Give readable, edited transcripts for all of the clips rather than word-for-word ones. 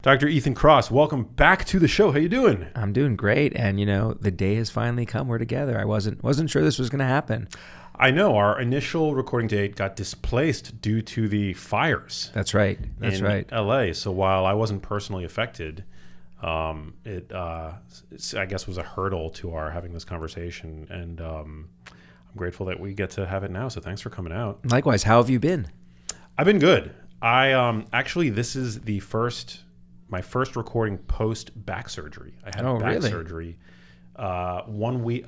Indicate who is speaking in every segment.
Speaker 1: Dr. Ethan Kross, welcome back to the show. How you doing?
Speaker 2: I'm doing great, and the day has finally come. We're together. I wasn't sure this was going to happen.
Speaker 1: I know our initial recording date got displaced due to the fires.
Speaker 2: That's right.
Speaker 1: in LA. So while I wasn't personally affected, it I guess was a hurdle to our having this conversation, and I'm grateful that we get to have it now. So thanks for coming out.
Speaker 2: Likewise. How have you been?
Speaker 1: I've been good. I actually this is my first recording post back surgery. I had back surgery a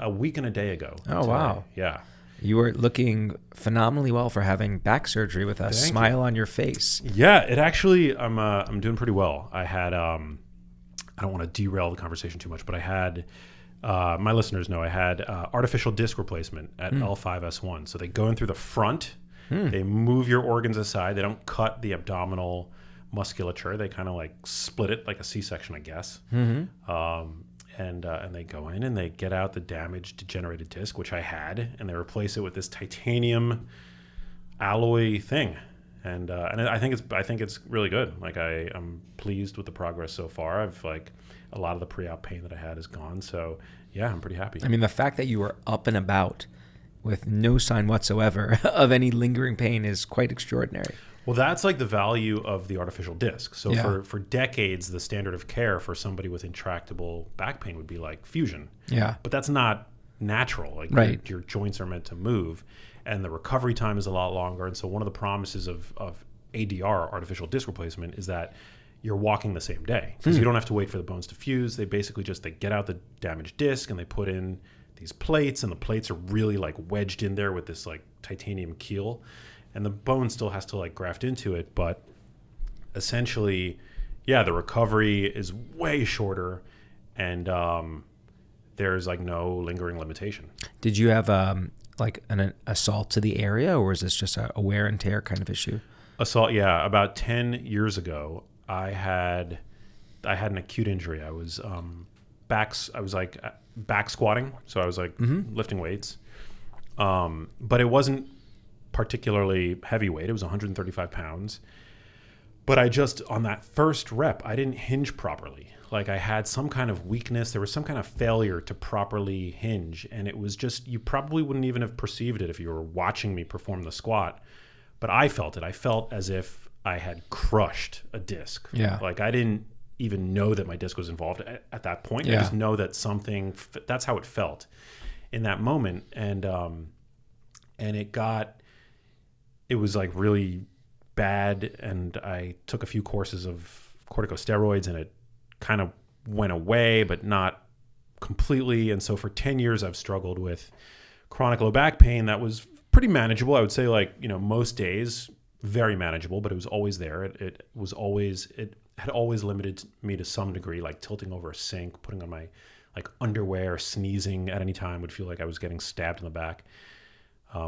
Speaker 1: week and a day ago.
Speaker 2: Oh, today. Wow.
Speaker 1: Yeah.
Speaker 2: You were looking phenomenally well for having back surgery with a smile on your face.
Speaker 1: Yeah, it actually, I'm doing pretty well. I had, I don't want to derail the conversation too much, but I had, my listeners know I had artificial disc replacement at L5S1. So they go in through the front, they move your organs aside, they don't cut the abdominal musculature. They kind of like split it like a C-section, I guess. Mm-hmm. And they go in and they get out the damaged, degenerated disc, which I had, and they replace it with this titanium alloy thing. And I think it's really good. Like I'm pleased with the progress so far. I've like a lot of the pre-op pain that I had is gone. So yeah, I'm pretty happy.
Speaker 2: I mean, the fact that you were up and about with no sign whatsoever of any lingering pain is quite extraordinary.
Speaker 1: Well, that's like the value of the artificial disc. So for decades, the standard of care for somebody with intractable back pain would be like fusion.
Speaker 2: Yeah.
Speaker 1: But that's not natural. Like
Speaker 2: right.
Speaker 1: Your joints are meant to move, and the recovery time is a lot longer. And so one of the promises of ADR, artificial disc replacement, is that you're walking the same day. Because you don't have to wait for the bones to fuse. They basically they get out the damaged disc and they put in these plates, and the plates are really like wedged in there with this like titanium keel. And the bone still has to like graft into it, but essentially, yeah, the recovery is way shorter, and there's like no lingering limitation.
Speaker 2: Did you have like an assault to the area, or was this just a wear and tear kind of issue?
Speaker 1: Assault, yeah. About 10 years ago, I had an acute injury. I was back squatting, so I was like lifting weights, but it wasn't particularly heavyweight. It was 135 pounds. But on that first rep, I didn't hinge properly. Like I had some kind of weakness. There was some kind of failure to properly hinge. And it was just, you probably wouldn't even have perceived it if you were watching me perform the squat. But I felt it. I felt as if I had crushed a disc.
Speaker 2: Yeah.
Speaker 1: Like I didn't even know that my disc was involved at that point.
Speaker 2: Yeah.
Speaker 1: I just know that that's how it felt in that moment. And it was like really bad, and I took a few courses of corticosteroids, and it kind of went away, but not completely. And so for 10 years, I've struggled with chronic low back pain that was pretty manageable. I would say most days, very manageable, but it was always there. It had always limited me to some degree, like tilting over a sink, putting on my like underwear, sneezing at any time would feel like I was getting stabbed in the back.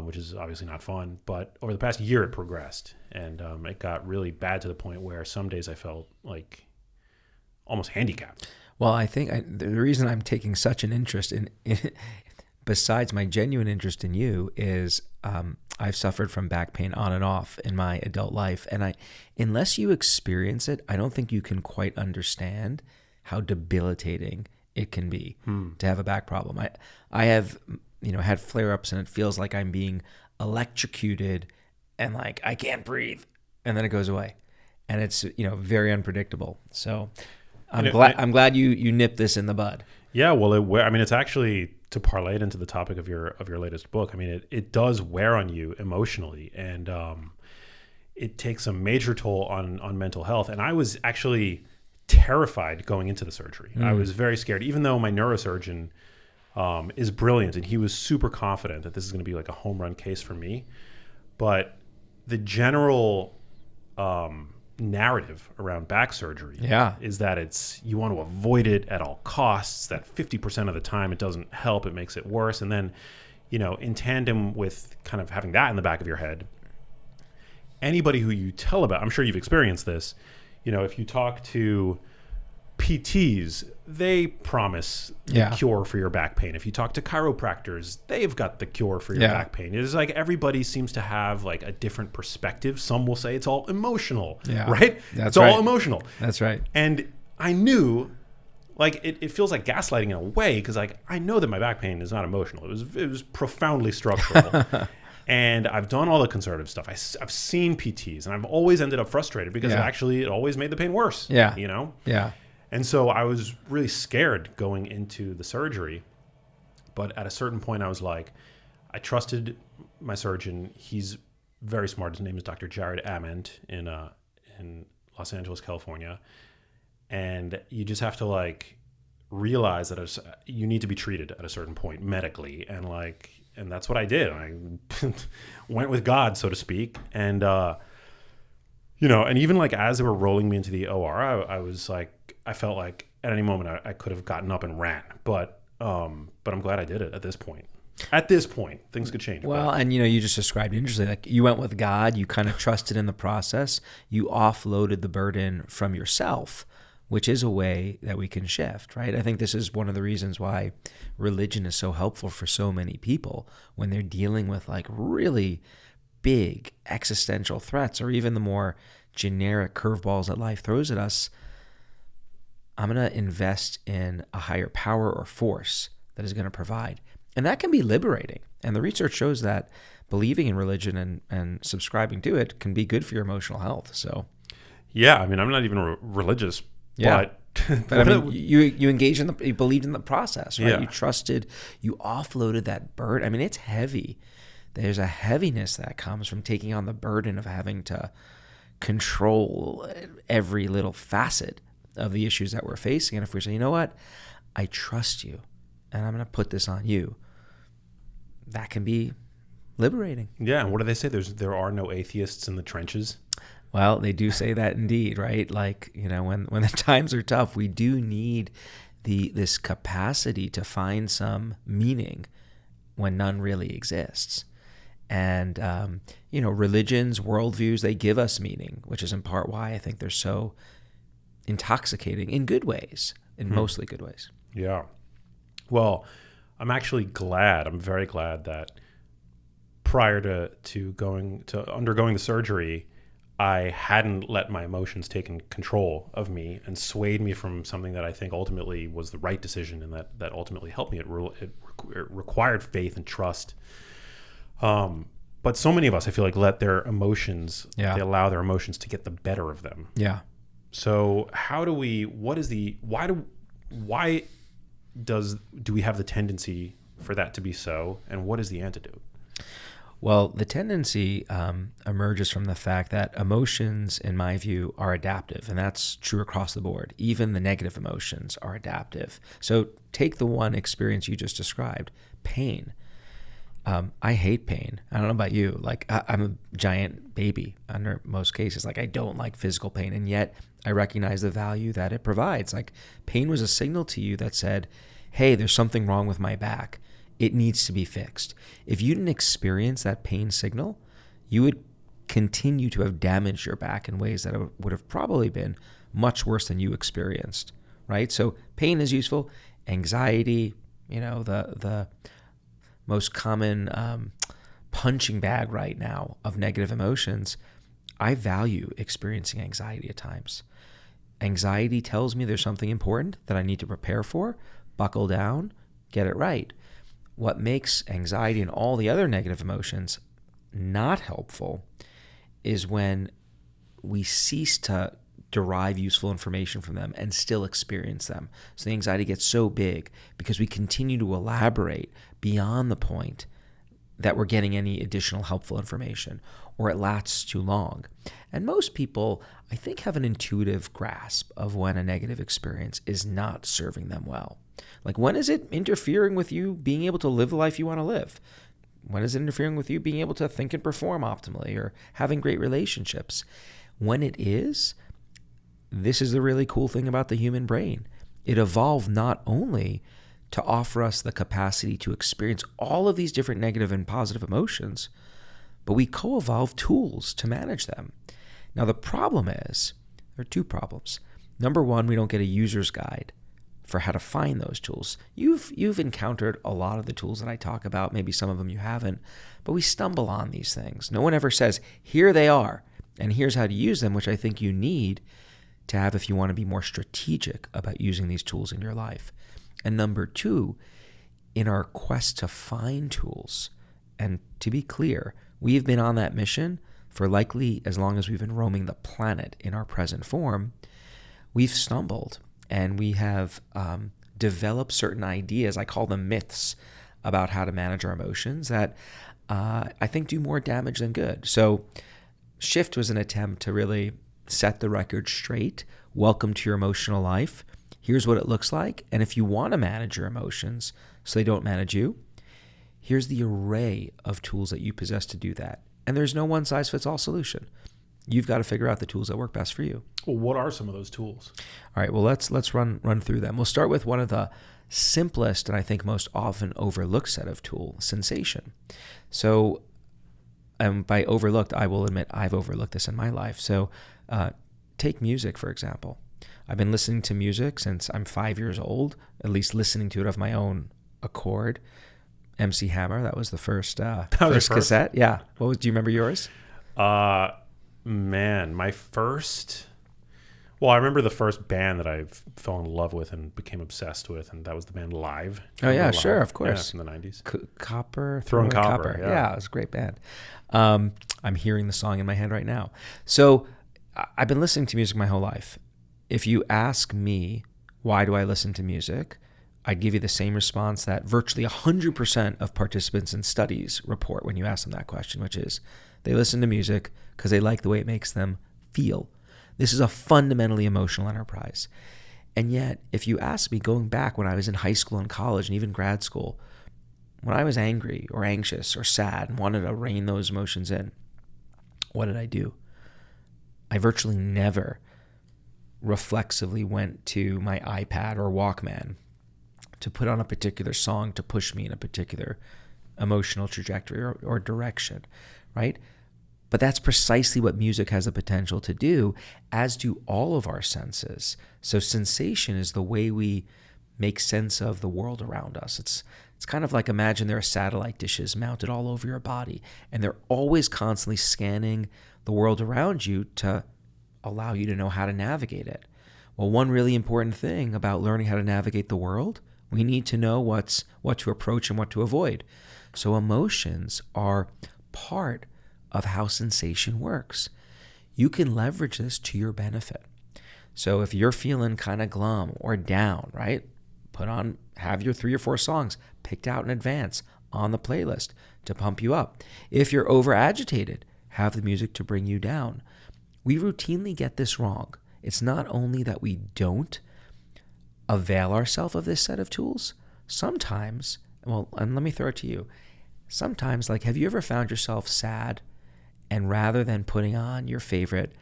Speaker 1: Which is obviously not fun. But over the past year, it progressed, and it got really bad to the point where some days I felt like almost handicapped.
Speaker 2: Well, I think the reason I'm taking such an interest in besides my genuine interest in you, is I've suffered from back pain on and off in my adult life, and unless you experience it, I don't think you can quite understand how debilitating it can be to have a back problem. I have had flare-ups, and it feels like I'm being electrocuted and like I can't breathe, and then it goes away, and it's very unpredictable. So I'm glad you nipped this in the bud.
Speaker 1: Yeah, well, it's actually, to parlay it into the topic of your latest book. I mean, it does wear on you emotionally, and it takes a major toll on mental health. And I was actually terrified going into the surgery. I was very scared, even though my neurosurgeon is brilliant, and he was super confident that this is going to be like a home run case for me. But the general narrative around back surgery is that you want to avoid it at all costs, that 50% of the time it doesn't help, it makes it worse. And then, in tandem with kind of having that in the back of your head, anybody who you tell about, I'm sure you've experienced this, if you talk to PTs, they promise the cure for your back pain. If you talk to chiropractors, they've got the cure for your back pain. It's like everybody seems to have like a different perspective. Some will say it's all emotional, right? It's all emotional.
Speaker 2: That's right.
Speaker 1: And I knew, like, it feels like gaslighting in a way, because like I know that my back pain is not emotional. It was profoundly structural. And I've done all the conservative stuff. I've seen PTs, and I've always ended up frustrated because it always made the pain worse.
Speaker 2: Yeah.
Speaker 1: You know?
Speaker 2: Yeah.
Speaker 1: And so I was really scared going into the surgery. But at a certain point, I was like, I trusted my surgeon. He's very smart. His name is Dr. Jared Ament in Los Angeles, California. And you just have to like realize that you need to be treated at a certain point medically, and that's what I did. I went with God, so to speak. And, and even like as they were rolling me into the OR, I was like, I felt like at any moment I could have gotten up and ran, but I'm glad I did it at this point. At this point, things could change.
Speaker 2: Well, and you just described it interestingly, like you went with God, you kind of trusted in the process, you offloaded the burden from yourself, which is a way that we can shift, right? I think this is one of the reasons why religion is so helpful for so many people when they're dealing with like really big existential threats or even the more generic curveballs that life throws at us. I'm going to invest in a higher power or force that is going to provide. And that can be liberating. And the research shows that believing in religion and subscribing to it can be good for your emotional health. So,
Speaker 1: yeah, I mean, I'm not even religious.
Speaker 2: Yeah, but I mean, you engaged you believed in the process, right?
Speaker 1: Yeah.
Speaker 2: You trusted, you offloaded that burden. I mean, it's heavy. There's a heaviness that comes from taking on the burden of having to control every little facet of the issues that we're facing. And if we say, you know what, I trust you, and I'm going to put this on you, that can be liberating.
Speaker 1: Yeah, and what do they say? There are no atheists in the trenches.
Speaker 2: Well, they do say that indeed, right? Like, when the times are tough, we do need this capacity to find some meaning when none really exists. And, religions, worldviews, they give us meaning, which is in part why I think they're so intoxicating in good ways, in mostly good ways.
Speaker 1: Yeah. Well, I'm very glad that prior to undergoing the surgery, I hadn't let my emotions take control of me and swayed me from something that I think ultimately was the right decision and that ultimately helped me. It required faith and trust. But so many of us, I feel like, let their emotions, they allow their emotions to get the better of them.
Speaker 2: Yeah.
Speaker 1: So why do we have the tendency for that to be so? And what is the antidote?
Speaker 2: Well, the tendency emerges from the fact that emotions, in my view, are adaptive, and that's true across the board. Even the negative emotions are adaptive. So take the one experience you just described, pain. I hate pain. I don't know about you. Like, I'm a giant baby under most cases. Like, I don't like physical pain, and yet I recognize the value that it provides. Like, pain was a signal to you that said, hey, there's something wrong with my back. It needs to be fixed. If you didn't experience that pain signal, you would continue to have damaged your back in ways that would have probably been much worse than you experienced, right? So pain is useful. Anxiety, the most common punching bag right now of negative emotions. I value experiencing anxiety at times. Anxiety tells me there's something important that I need to prepare for, buckle down, get it right. What makes anxiety and all the other negative emotions not helpful is when we cease to derive useful information from them and still experience them. So the anxiety gets so big because we continue to elaborate beyond the point that we're getting any additional helpful information, or it lasts too long. And most people, I think, have an intuitive grasp of when a negative experience is not serving them well. Like, when is it interfering with you being able to live the life you want to live? When is it interfering with you being able to think and perform optimally or having great relationships? When it is, this is the really cool thing about the human brain. It evolved not only to offer us the capacity to experience all of these different negative and positive emotions, but we co-evolved tools to manage them. Now, the problem is, there are two problems. Number one, we don't get a user's guide for how to find those tools. You've encountered a lot of the tools that I talk about. Maybe some of them you haven't, but we stumble on these things. No one ever says, here they are, and here's how to use them, which I think you need to have if you want to be more strategic about using these tools in your life. And number two, in our quest to find tools, and to be clear, we've been on that mission for likely as long as we've been roaming the planet in our present form. We've stumbled and we have developed certain ideas, I call them myths, about how to manage our emotions that I think do more damage than good. So Shift was an attempt to really set the record straight. Welcome to your emotional life. Here's what it looks like. And if you want to manage your emotions so they don't manage you, here's the array of tools that you possess to do that. And there's no one-size-fits-all solution. You've got to figure out the tools that work best for you.
Speaker 1: Well, what are some of those tools?
Speaker 2: All right, well, let's run through them. We'll start with one of the simplest and I think most often overlooked set of tools, sensation. So by overlooked, I will admit I've overlooked this in my life. So take music, for example. I've been listening to music since I'm 5 years old, at least listening to it of my own accord. MC Hammer, that was the first cassette. Yeah. Do you remember yours?
Speaker 1: Man, my first... Well, I remember the first band that I fell in love with and became obsessed with, and that was the band Live.
Speaker 2: Oh, yeah,
Speaker 1: Live?
Speaker 2: sure, of course.
Speaker 1: Yeah, from the 90s.
Speaker 2: Throwing Copper. Yeah, it was a great band. I'm hearing the song in my head right now. So I've been listening to music my whole life. If you ask me, why do I listen to music? I'd give you the same response that virtually 100% of participants in studies report when you ask them that question, which is they listen to music because they like the way it makes them feel. This is a fundamentally emotional enterprise. And yet, if you ask me, going back when I was in high school and college and even grad school, when I was angry or anxious or sad and wanted to rein those emotions in, what did I do? I virtually never reflexively went to my iPad or Walkman to put on a particular song to push me in a particular emotional trajectory or direction, right? But that's precisely what music has the potential to do, as do all of our senses. So sensation is the way we make sense of the world around us. It's kind of like, imagine there are satellite dishes mounted all over your body, and they're always constantly scanning the world around you to allow you to know how to navigate it. Well, one really important thing about learning how to navigate the world, we need to know what to approach and what to avoid. So emotions are part of how sensation works. You can leverage this to your benefit. So if you're feeling kind of glum or down, right? Have your 3 or 4 songs picked out in advance on the playlist to pump you up. If you're over agitated, have the music to bring you down. We routinely get this wrong. It's not only that we don't avail ourselves of this set of tools, sometimes, and let me throw it to you. Sometimes, have you ever found yourself sad, and rather than putting on your favorite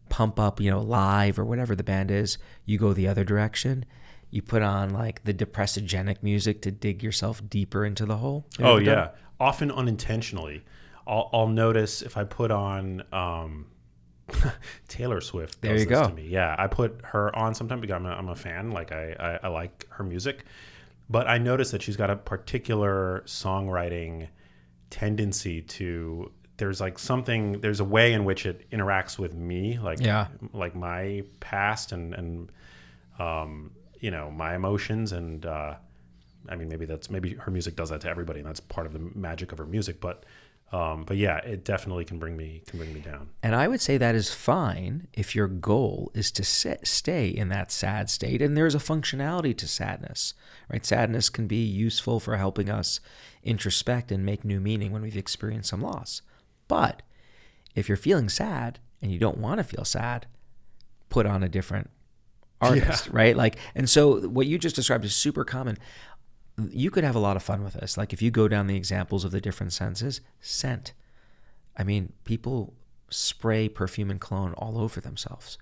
Speaker 2: pump up, Live or whatever the band is, you go the other direction? You put on the depressogenic music to dig yourself deeper into the hole?
Speaker 1: Oh, yeah. Often unintentionally. I'll notice if I put on Taylor Swift.
Speaker 2: There you go.
Speaker 1: To me. Yeah, I put her on sometimes because I'm a fan. I like her music. But I notice that she's got a particular songwriting tendency to... There's a way in which it interacts with me, like my past and my emotions, and maybe her music does that to everybody, and that's part of the magic of her music. But yeah, it definitely can bring me down.
Speaker 2: And I would say that is fine if your goal is to stay in that sad state, and there's a functionality to sadness, right? Sadness can be useful for helping us introspect and make new meaning when we've experienced some loss. But if you're feeling sad and you don't want to feel sad, put on a different artist, right? And so what you just described is super common. You could have a lot of fun with this. If you go down the examples of the different senses, scent. People spray perfume and cologne all over themselves.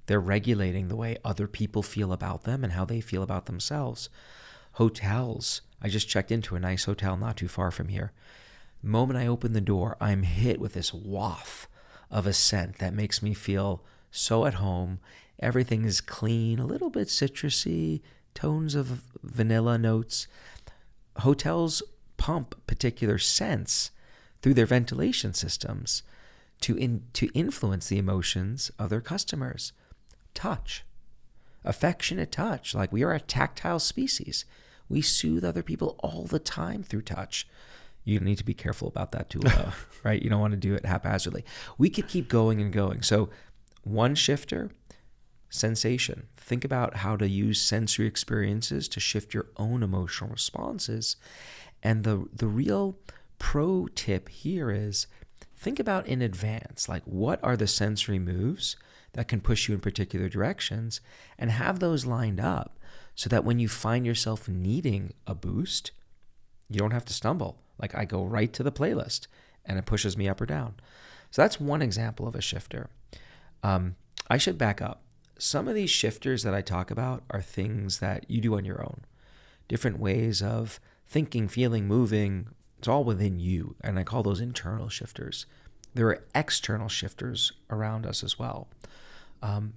Speaker 2: They're regulating the way other people feel about them and how they feel about themselves. Hotels. I just checked into a nice hotel not too far from here. The moment I open the door, I'm hit with this waft of a scent that makes me feel so at home Everything is clean, a little bit citrusy, tones of vanilla notes. Hotels pump particular scents through their ventilation systems to influence the emotions of their customers. Touch, affectionate touch. Like, we are a tactile species. We soothe other people all the time through touch. You need to be careful about that too, right? You don't want to do it haphazardly. We could keep going and going. So one shifter, sensation. Think about how to use sensory experiences to shift your own emotional responses. And the real pro tip here is think about in advance, like, what are the sensory moves that can push you in particular directions, and have those lined up so that when you find yourself needing a boost, you don't have to stumble. Like, I go right to the playlist and it pushes me up or down. So that's one example of a shifter. I should back up. Some of these shifters that I talk about are things that you do on your own. Different ways of thinking, feeling, moving. It's all within you. And I call those internal shifters. There are external shifters around us as well.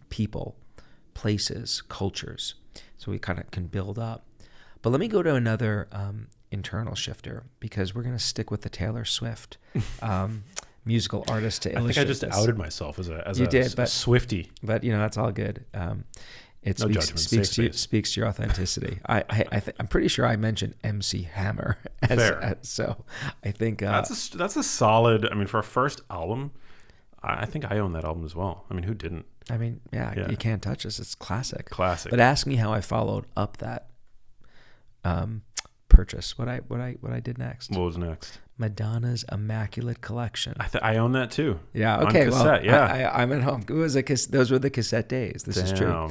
Speaker 2: People, places, cultures. So we kind of can build up. But let me go to another internal shifter, because we're going to stick with the Taylor Swift musical artist to illustrate.
Speaker 1: I think I just outed myself as a Swiftie.
Speaker 2: But that's all good. It speaks to your authenticity. I'm pretty sure I mentioned MC Hammer. So I think
Speaker 1: that's a solid. I mean, for a first album, I think I own that album as well. I mean, who didn't?
Speaker 2: I mean, yeah. You can't touch this. It's classic.
Speaker 1: Classic.
Speaker 2: But ask me how I followed up that purchase. What I did next.
Speaker 1: What was next?
Speaker 2: Madonna's Immaculate Collection.
Speaker 1: I own that too.
Speaker 2: Yeah. Okay.
Speaker 1: On cassette,
Speaker 2: well, I'm at home. Those were the cassette days. This is true.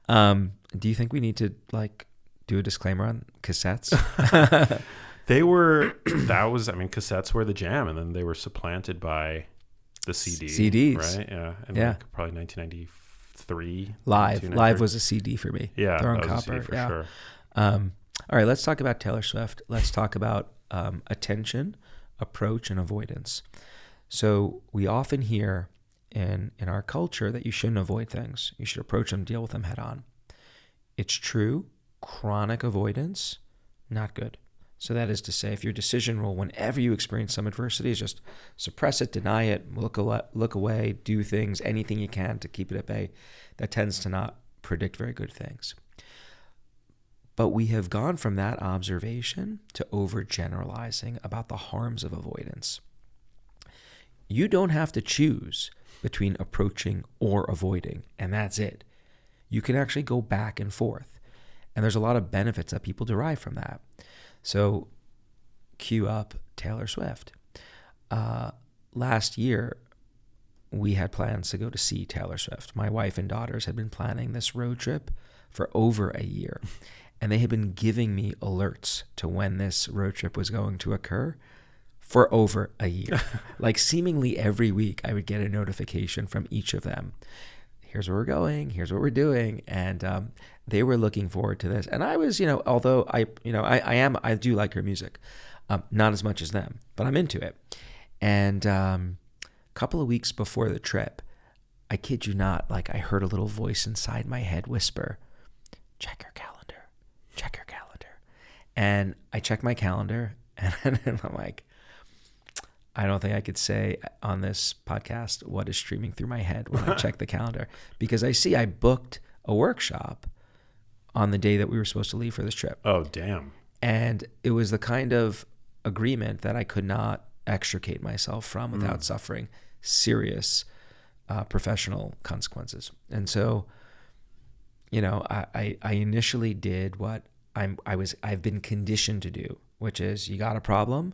Speaker 2: Do you think we need to do a disclaimer on cassettes?
Speaker 1: Cassettes were the jam, and then they were supplanted by the
Speaker 2: CDs,
Speaker 1: right? Yeah. And probably 1993.
Speaker 2: Live was a CD for me.
Speaker 1: Yeah.
Speaker 2: Throwing
Speaker 1: that was
Speaker 2: copper.
Speaker 1: A CD for sure.
Speaker 2: All right. Let's talk about Taylor Swift. Let's talk about attention, approach, and avoidance. So we often hear in our culture that you shouldn't avoid things. You should approach them, deal with them head on. It's true. Chronic avoidance, not good. So that is to say, if your decision rule, whenever you experience some adversity, is just suppress it, deny it, look away, do things, anything you can to keep it at bay, that tends to not predict very good things. But we have gone from that observation to overgeneralizing about the harms of avoidance. You don't have to choose between approaching or avoiding, and that's it. You can actually go back and forth. And there's a lot of benefits that people derive from that. So cue up Taylor Swift. Last year, we had plans to go to see Taylor Swift. My wife and daughters had been planning this road trip for over a year. And they had been giving me alerts to when this road trip was going to occur for over a year. Seemingly every week, I would get a notification from each of them. Here's where we're going. Here's what we're doing. And they were looking forward to this. And I was, although I do like her music, not as much as them, but I'm into it. And a couple of weeks before the trip, I kid you not, I heard a little voice inside my head whisper, check your calendar. Check your calendar. And I check my calendar, and I'm like, I don't think I could say on this podcast what is streaming through my head when I check the calendar, because I booked a workshop on the day that we were supposed to leave for this trip.
Speaker 1: Oh, damn.
Speaker 2: And it was the kind of agreement that I could not extricate myself from without suffering serious professional consequences. And so, I initially did what I've been conditioned to do, which is, you got a problem,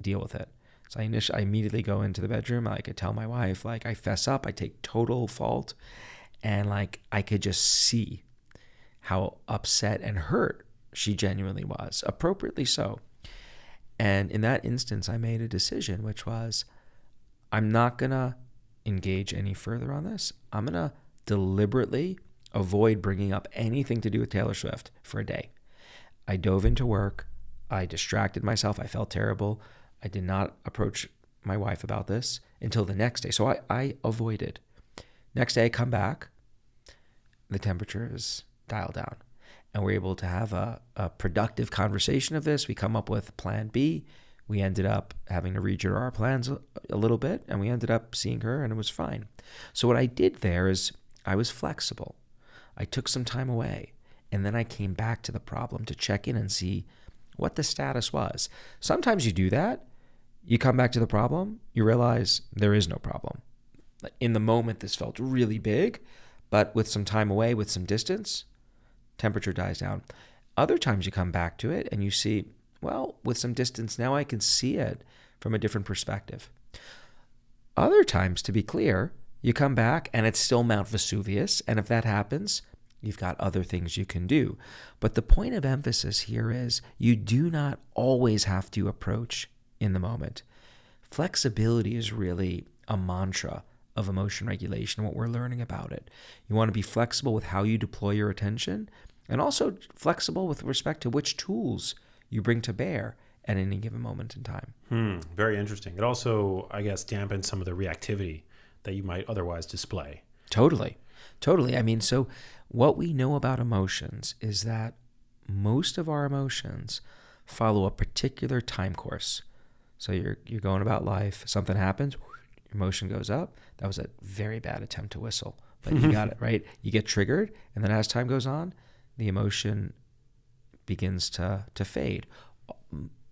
Speaker 2: deal with it. So I immediately go into the bedroom. I could tell my wife, I fess up, I take total fault, and I could just see how upset and hurt she genuinely was, appropriately so. And in that instance, I made a decision, which was, I'm not gonna engage any further on this. I'm gonna deliberately avoid bringing up anything to do with Taylor Swift for a day. I dove into work. I distracted myself. I felt terrible. I did not approach my wife about this until the next day. So I avoided. Next day I come back. the temperature is dialed down. And we're able to have a productive conversation of this. We come up with plan B. We ended up having to rejigger our plans a little bit, and we ended up seeing her, and it was fine. So what I did there is I was flexible. I took some time away, and then I came back to the problem to check in and see what the status was. Sometimes you do that. You come back to the problem, you realize there is no problem. In the moment, this felt really big, but with some time away, with some distance, temperature dies down. Other times you come back to it and you see, well, with some distance, now I can see it from a different perspective. Other times, to be clear, you come back and it's still Mount Vesuvius. And if that happens, you've got other things you can do. But the point of emphasis here is you do not always have to approach in the moment. Flexibility is really a mantra of emotion regulation, what we're learning about it. You want to be flexible with how you deploy your attention, and also flexible with respect to which tools you bring to bear at any given moment in time.
Speaker 1: Very interesting. It also, I guess, dampens some of the reactivity that you might otherwise display.
Speaker 2: Totally. I mean, so what we know about emotions is that most of our emotions follow a particular time course. So you're going about life, something happens, emotion goes up. That was a very bad attempt to whistle, but you got it, right? You get triggered, and then as time goes on, the emotion begins to fade.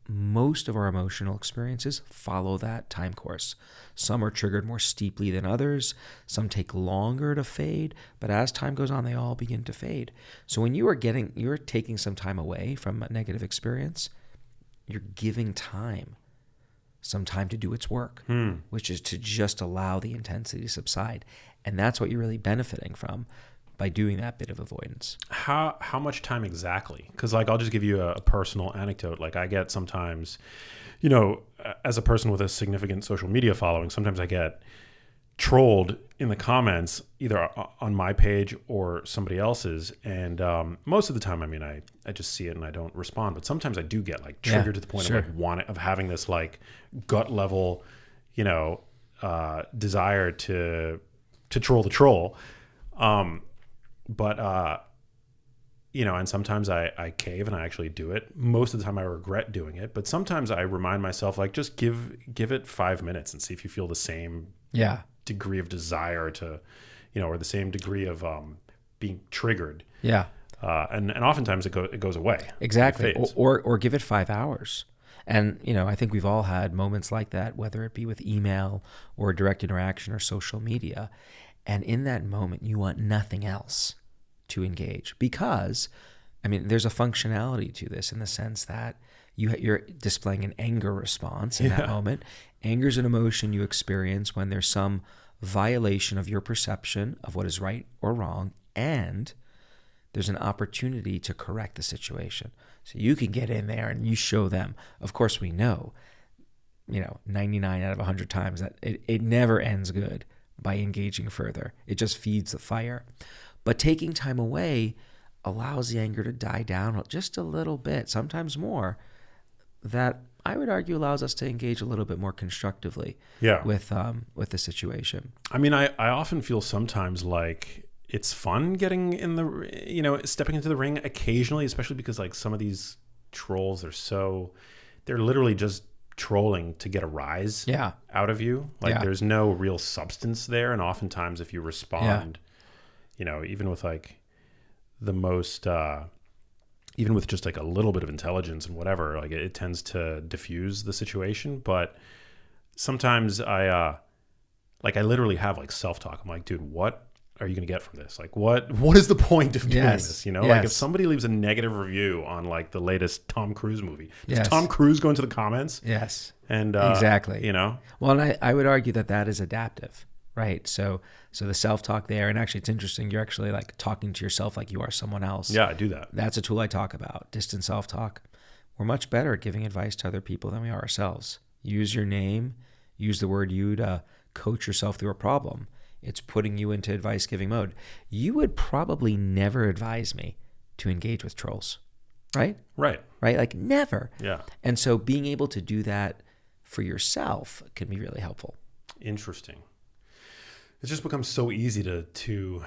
Speaker 2: Most of our emotional experiences follow that time course. Some are triggered more steeply than others. Some take longer to fade, but as time goes on, they all begin to fade. So when you're taking some time away from a negative experience, you're giving some time to do its work, which is to just allow the intensity to subside. And that's what you're really benefiting from by doing that bit of avoidance.
Speaker 1: How much time exactly? Because I'll just give you a personal anecdote. I get sometimes, as a person with a significant social media following, sometimes I get trolled in the comments, either on my page or somebody else's. And most of the time, I just see it and I don't respond. But sometimes I do get triggered to the point of having this gut level, desire to troll the troll. And sometimes I cave and I actually do it. Most of the time I regret doing it, but sometimes I remind myself, just give it 5 minutes and see if you feel the same degree of desire to, or the same degree of being triggered.
Speaker 2: Yeah.
Speaker 1: And oftentimes it goes away.
Speaker 2: Exactly. Or give it 5 hours. And, I think we've all had moments like that, whether it be with email or direct interaction or social media. And in that moment, you want nothing else to engage because, there's a functionality to this in the sense that you're displaying an anger response in that moment. Anger is an emotion you experience when there's some violation of your perception of what is right or wrong, and there's an opportunity to correct the situation. So you can get in there and you show them. Of course, we know, 99 out of 100 times that it never ends good by engaging further. It just feeds the fire. But taking time away allows the anger to die down just a little bit, sometimes more. That I would argue allows us to engage a little bit more constructively with the situation. I
Speaker 1: often feel sometimes it's fun getting in the, stepping into the ring occasionally, especially because some of these trolls they're literally just trolling to get a rise out of you. There's no real substance there. And oftentimes if you respond, even with the most, even with just a little bit of intelligence and whatever, it tends to diffuse the situation. But sometimes I literally have self-talk. I'm like, dude, what are you going to get from this? What is the point of doing this? If somebody leaves a negative review on the latest Tom Cruise movie, does Tom Cruise go into the comments?
Speaker 2: Yes.
Speaker 1: And
Speaker 2: exactly. Well, and I would argue that is adaptive, right? So the self-talk there, and actually it's interesting, you're actually talking to yourself like you are someone else.
Speaker 1: Yeah, I do that.
Speaker 2: That's a tool I talk about, distant self-talk. We're much better at giving advice to other people than we are ourselves. Use your name, use the word you to coach yourself through a problem. It's putting you into advice-giving mode. You would probably never advise me to engage with trolls, right?
Speaker 1: Right.
Speaker 2: Never.
Speaker 1: Yeah.
Speaker 2: And so being able to do that for yourself can be really helpful.
Speaker 1: Interesting. It's just become so easy to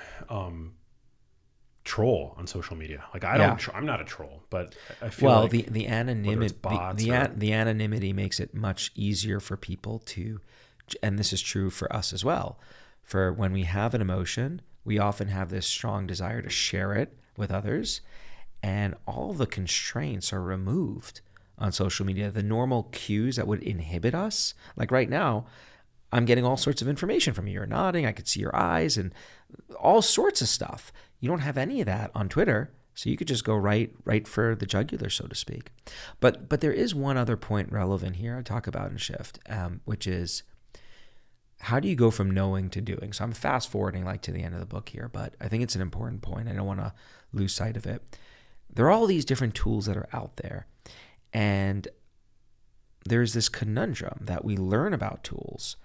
Speaker 1: troll on social media. Like I
Speaker 2: Yeah.
Speaker 1: don't, I'm not a troll, but I feel
Speaker 2: Well,
Speaker 1: like
Speaker 2: the anonymity,
Speaker 1: bots
Speaker 2: the anonymity makes it much easier for people to, and this is true for us as well. For when we have an emotion, we often have this strong desire to share it with others, and all the constraints are removed on social media. The normal cues that would inhibit us, like right now, I'm getting all sorts of information from you. You're nodding, I could see your eyes, and all sorts of stuff. You don't have any of that on Twitter, so you could just go right for the jugular, so to speak. But there is one other point relevant here I talk about in Shift, which is how do you go from knowing to doing? So I'm fast forwarding like to the end of the book here, but I think it's an important point. I don't want to lose sight of it. There are all these different tools that are out there, and there's this conundrum that we learn about tools,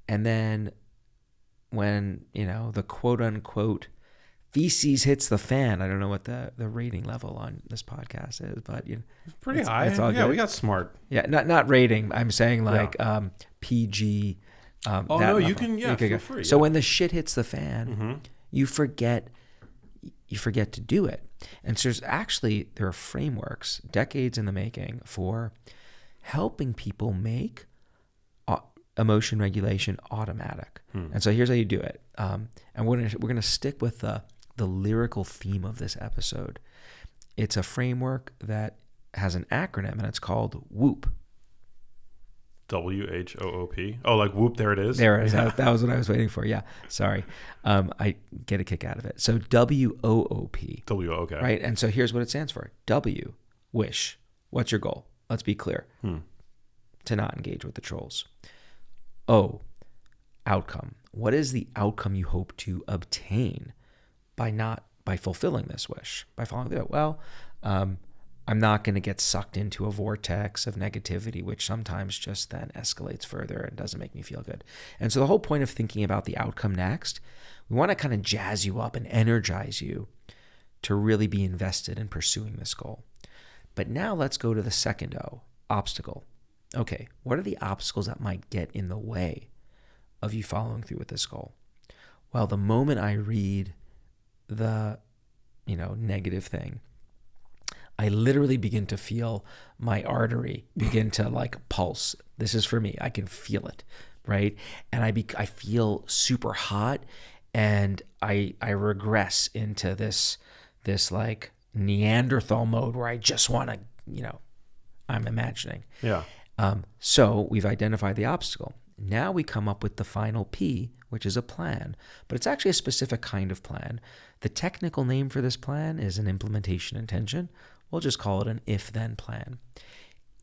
Speaker 2: and then when, the quote unquote feces hits the fan, I don't know what the rating level on this podcast is, but
Speaker 1: pretty high.
Speaker 2: It's all good.
Speaker 1: We got smart.
Speaker 2: Yeah, not rating. I'm saying like PG.
Speaker 1: You can feel free.
Speaker 2: So when the shit hits the fan, you forget to do it. And so there are frameworks, decades in the making, for helping people make emotion regulation automatic. And so here's how you do it. And we're gonna stick with the lyrical theme of this episode. It's a framework that has an acronym, and it's called WHOOP.
Speaker 1: WHOOP. Oh, like whoop, there it is.
Speaker 2: There it is. That was what I was waiting for. Yeah. Sorry. I get a kick out of it. So WOOP.
Speaker 1: Okay.
Speaker 2: Right. And so here's what it stands for. W, wish. What's your goal? Let's be clear. To not engage with the trolls. O, outcome. What is the outcome you hope to obtain by fulfilling this wish, by following through? Well, I'm not going to get sucked into a vortex of negativity, which sometimes just then escalates further and doesn't make me feel good. And so the whole point of thinking about the outcome next, we want to kind of jazz you up and energize you to really be invested in pursuing this goal. But now let's go to the second O, obstacle. Okay, what are the obstacles that might get in the way of you following through with this goal? Well, the moment I read the, negative thing, I literally begin to feel my artery begin to like pulse. This is for me. I can feel it, right? And I feel super hot, and I regress into this like Neanderthal mode where I just want to, I'm imagining.
Speaker 1: Yeah.
Speaker 2: So we've identified the obstacle. Now we come up with the final P, which is a plan, but it's actually a specific kind of plan. The technical name for this plan is an implementation intention. We'll just call it an if-then plan.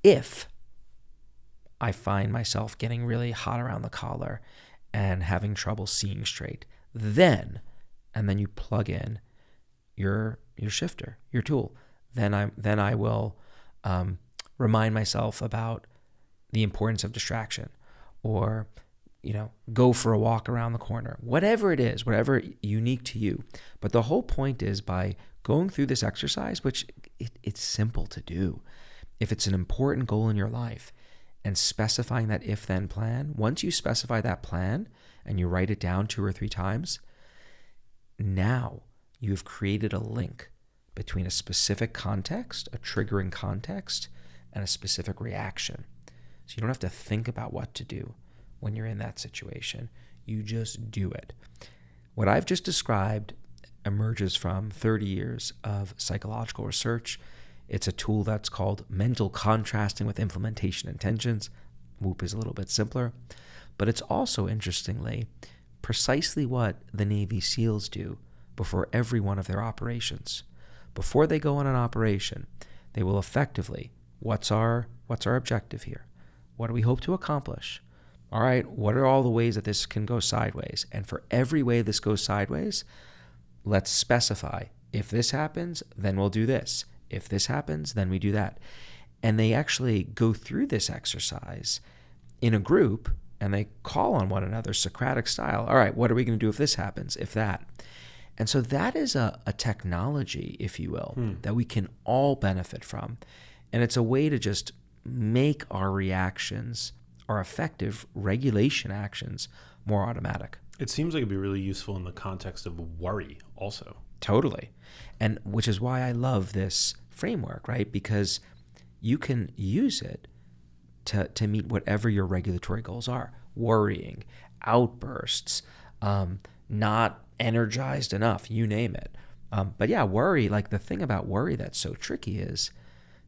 Speaker 2: If I find myself getting really hot around the collar and having trouble seeing straight, then you plug in your shifter, your tool. Then I will remind myself about the importance of distraction, or go for a walk around the corner, whatever it is, whatever unique to you. But the whole point is, by going through this exercise, which it's simple to do, if it's an important goal in your life, and specifying that if-then plan, once you specify that plan and you write it down 2 or 3 times, now you've created a link between a specific context, a triggering context, and a specific reaction. So you don't have to think about what to do when you're in that situation. You just do it. What I've just described emerges from 30 years of psychological research. It's a tool that's called mental contrasting with implementation intentions. WHOOP is a little bit simpler, but it's also, interestingly, precisely what the Navy SEALs do before every one of their operations. Before they go on an operation, they will effectively, what's our objective here? What do we hope to accomplish? All right, what are all the ways that this can go sideways? And for every way this goes sideways, let's specify, if this happens, then we'll do this. If this happens, then we do that. And they actually go through this exercise in a group, and they call on one another, Socratic style. All right, what are we going to do if this happens, if that? And so that is a technology, if you will, that we can all benefit from. And it's a way to just make our reactions, our effective regulation actions, more automatic.
Speaker 1: It seems like it'd be really useful in the context of worry also.
Speaker 2: Totally. And which is why I love this framework, right? Because you can use it to meet whatever your regulatory goals are. Worrying, outbursts, not energized enough, you name it. But yeah, worry, like the thing about worry that's so tricky is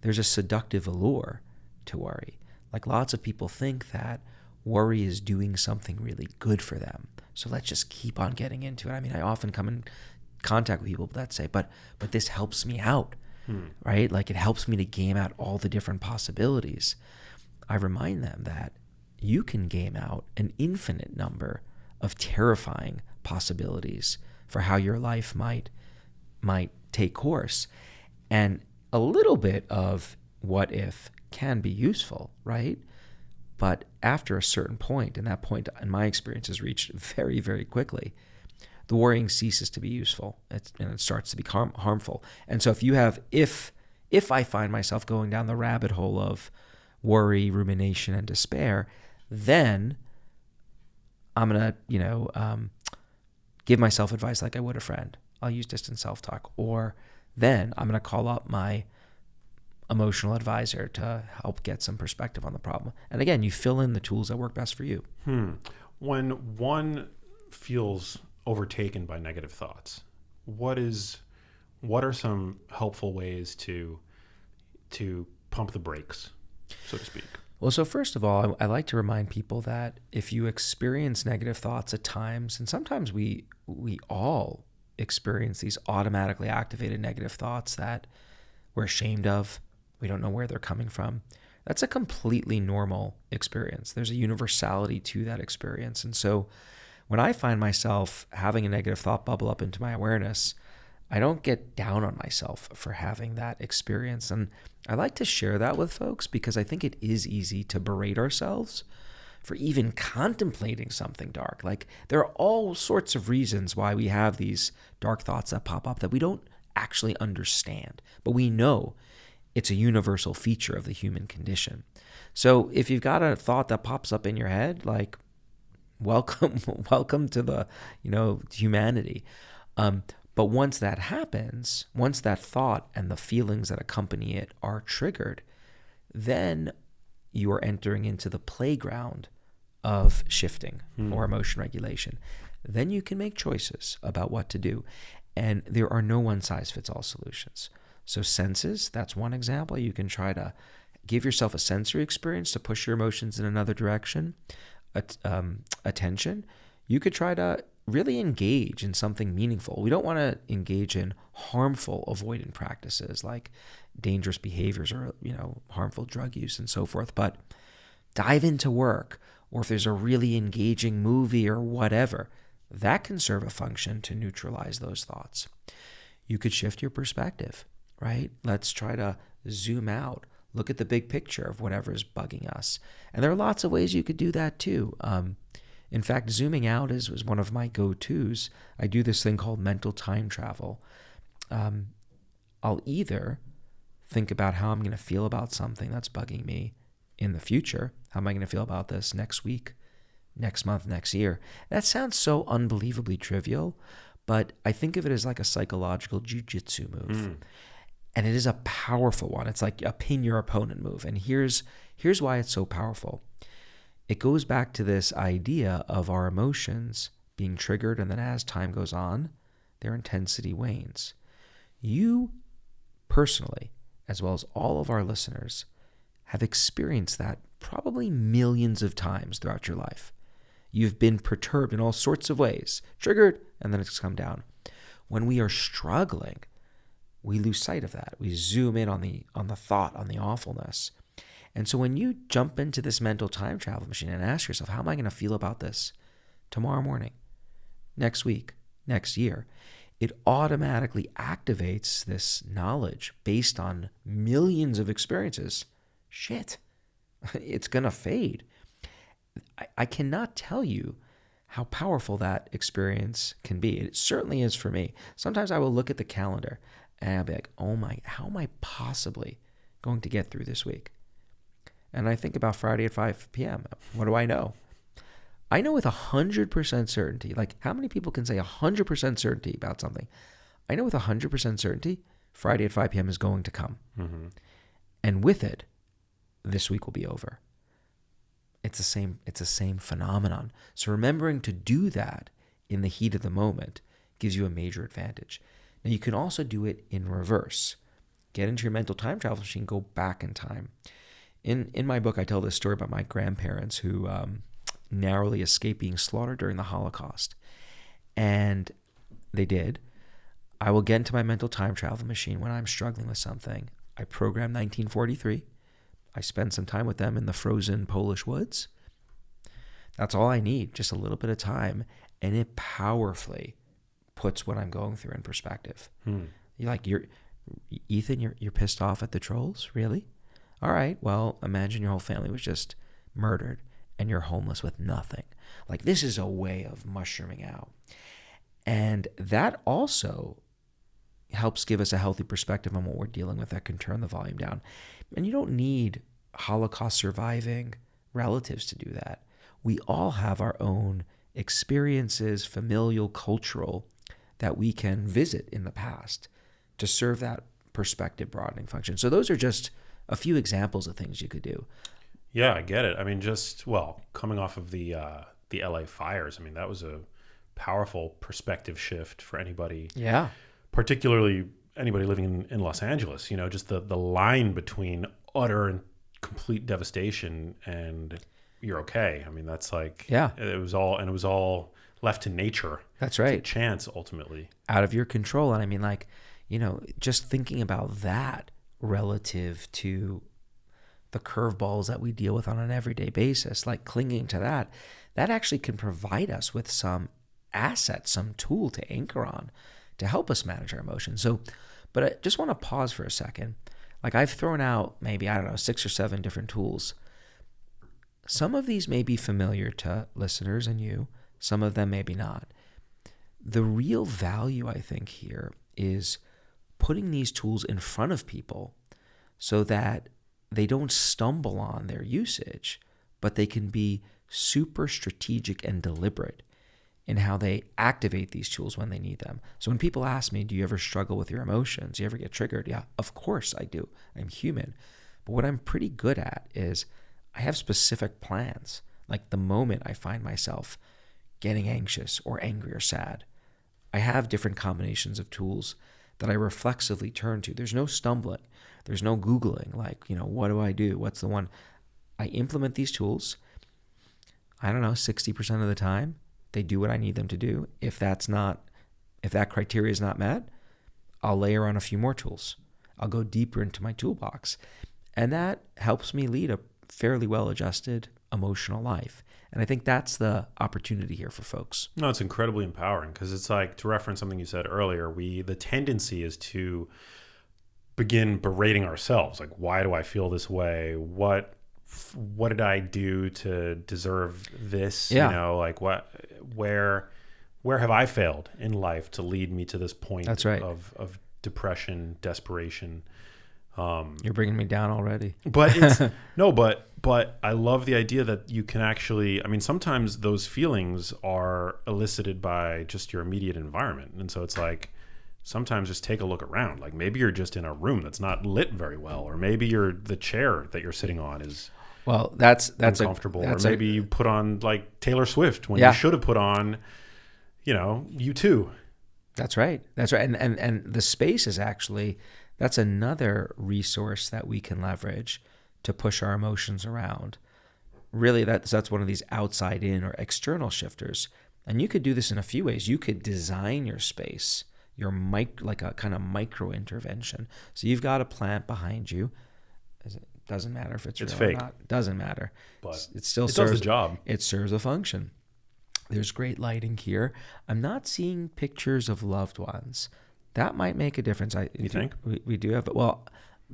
Speaker 2: there's a seductive allure to worry. Like lots of people think that worry is doing something really good for them. So let's just keep on getting into it. I mean, I often come in contact with people that say, but this helps me out, right? Like it helps me to game out all the different possibilities. I remind them that you can game out an infinite number of terrifying possibilities for how your life might take course. And a little bit of what if can be useful, right? But after a certain point, and that point in my experience is reached very, very quickly, the worrying ceases to be useful and it starts to become harmful. And so if I find myself going down the rabbit hole of worry, rumination, and despair, then I'm going to, give myself advice like I would a friend. I'll use distant self-talk. Or then I'm going to call up my emotional advisor to help get some perspective on the problem. And again, you fill in the tools that work best for you.
Speaker 1: When one feels overtaken by negative thoughts, what are some helpful ways to pump the brakes, so to speak?
Speaker 2: Well, so first of all, I like to remind people that if you experience negative thoughts at times, and sometimes we all experience these automatically activated negative thoughts that we're ashamed of, we don't know where they're coming from. That's a completely normal experience. There's a universality to that experience. And so when I find myself having a negative thought bubble up into my awareness, I don't get down on myself for having that experience. And I like to share that with folks because I think it is easy to berate ourselves for even contemplating something dark. Like there are all sorts of reasons why we have these dark thoughts that pop up that we don't actually understand, but we know it's a universal feature of the human condition. So if you've got a thought that pops up in your head, like welcome to the, humanity. But once that happens, once that thought and the feelings that accompany it are triggered, then you are entering into the playground of shifting or emotion regulation. Then you can make choices about what to do. And there are no one-size-fits-all solutions. So senses, that's one example. You can try to give yourself a sensory experience to push your emotions in another direction. Attention, you could try to really engage in something meaningful. We don't want to engage in harmful avoidant practices like dangerous behaviors or, harmful drug use and so forth, but dive into work, or if there's a really engaging movie or whatever, that can serve a function to neutralize those thoughts. You could shift your perspective, right? Let's try to zoom out, look at the big picture of whatever is bugging us. And there are lots of ways you could do that too. In fact, zooming out is one of my go-tos. I do this thing called mental time travel. I'll either think about how I'm going to feel about something that's bugging me in the future. How am I going to feel about this next week, next month, next year? That sounds so unbelievably trivial, but I think of it as like a psychological jujitsu move. And it is a powerful one. It's like a pin your opponent move. And here's why it's so powerful. It goes back to this idea of our emotions being triggered, and then as time goes on, their intensity wanes. You personally, as well as all of our listeners, have experienced that probably millions of times throughout your life. You've been perturbed in all sorts of ways, triggered, and then it's come down. When we are struggling, we lose sight of that. We zoom in on the thought, on the awfulness. And so when you jump into this mental time travel machine and ask yourself, how am I going to feel about this tomorrow morning, next week, next year, it automatically activates this knowledge based on millions of experiences. Shit, it's going to fade. I cannot tell you how powerful that experience can be. It certainly is for me. Sometimes I will look at the calendar and I'll be like, how am I possibly going to get through this week? And I think about Friday at 5 p.m. What do I know? I know with 100% certainty, like how many people can say 100% certainty about something? I know with 100% certainty, Friday at 5 p.m. is going to come. And with it, this week will be over. It's the same phenomenon. So remembering to do that in the heat of the moment gives you a major advantage. Now you can also do it in reverse. Get into your mental time travel machine, go back in time. In my book, I tell this story about my grandparents who narrowly escaped being slaughtered during the Holocaust. And they did. I will get into my mental time travel machine when I'm struggling with something. I program 1943. I spend some time with them in the frozen Polish woods. That's all I need, just a little bit of time. And it powerfully puts what I'm going through in perspective. Ethan, you're pissed off at the trolls? Really? All right, well, imagine your whole family was just murdered and you're homeless with nothing. Like, this is a way of mushrooming out. And that also helps give us a healthy perspective on what we're dealing with that can turn the volume down. And you don't need Holocaust surviving relatives to do that. We all have our own experiences, familial, cultural, that we can visit in the past to serve that perspective broadening function. So those are just a few examples of things you could do.
Speaker 1: Yeah, I get it. I mean, coming off of the LA fires, I mean, that was a powerful perspective shift for anybody.
Speaker 2: Yeah.
Speaker 1: Particularly anybody living in Los Angeles, just the line between utter and complete devastation and you're okay. I mean, that's like, it was all left to nature.
Speaker 2: That's right.
Speaker 1: To chance, ultimately.
Speaker 2: Out of your control. And I mean, just thinking about that relative to the curveballs that we deal with on an everyday basis, like clinging to that actually can provide us with some asset, some tool to anchor on to help us manage our emotions. So, but I just want to pause for a second. Like, I've thrown out maybe, 6 or 7 different tools. Some of these may be familiar to listeners and you. Some of them maybe not. The real value, I think, here is putting these tools in front of people so that they don't stumble on their usage, but they can be super strategic and deliberate in how they activate these tools when they need them. So when people ask me, do you ever struggle with your emotions? Do you ever get triggered? Yeah, of course I do. I'm human. But what I'm pretty good at is I have specific plans. Like, the moment I find myself getting anxious or angry or sad, I have different combinations of tools that I reflexively turn to. There's no stumbling. There's no Googling. Like, what do I do? What's the one? I implement these tools. 60% of the time, they do what I need them to do. If that criteria is not met, I'll layer on a few more tools. I'll go deeper into my toolbox. And that helps me lead a fairly well-adjusted emotional life. And I think that's the opportunity here for folks.
Speaker 1: No, it's incredibly empowering, because it's like, to reference something you said earlier, the tendency is to begin berating ourselves. Like, why do I feel this way? What did I do to deserve this?
Speaker 2: Yeah.
Speaker 1: Where have I failed in life to lead me to this point?
Speaker 2: That's right.
Speaker 1: of depression, desperation?
Speaker 2: You're bringing me down already.
Speaker 1: But it's but I love the idea that you can actually, sometimes those feelings are elicited by just your immediate environment. And so it's like, sometimes just take a look around. Like, maybe you're just in a room that's not lit very well, or maybe the chair that you're sitting on is
Speaker 2: that's
Speaker 1: uncomfortable, or maybe you put on like Taylor Swift when you should have put on, U2.
Speaker 2: That's right. And the space is actually, that's another resource that we can leverage to push our emotions around. Really, that's one of these outside in or external shifters. And you could do this in a few ways. You could design your space, like a kind of micro intervention. So you've got a plant behind you. Doesn't matter if it's real
Speaker 1: fake
Speaker 2: or not. Doesn't matter.
Speaker 1: But
Speaker 2: it still
Speaker 1: serves the job.
Speaker 2: It serves a function. There's great lighting here. I'm not seeing pictures of loved ones. That might make a difference.
Speaker 1: You think?
Speaker 2: We do have,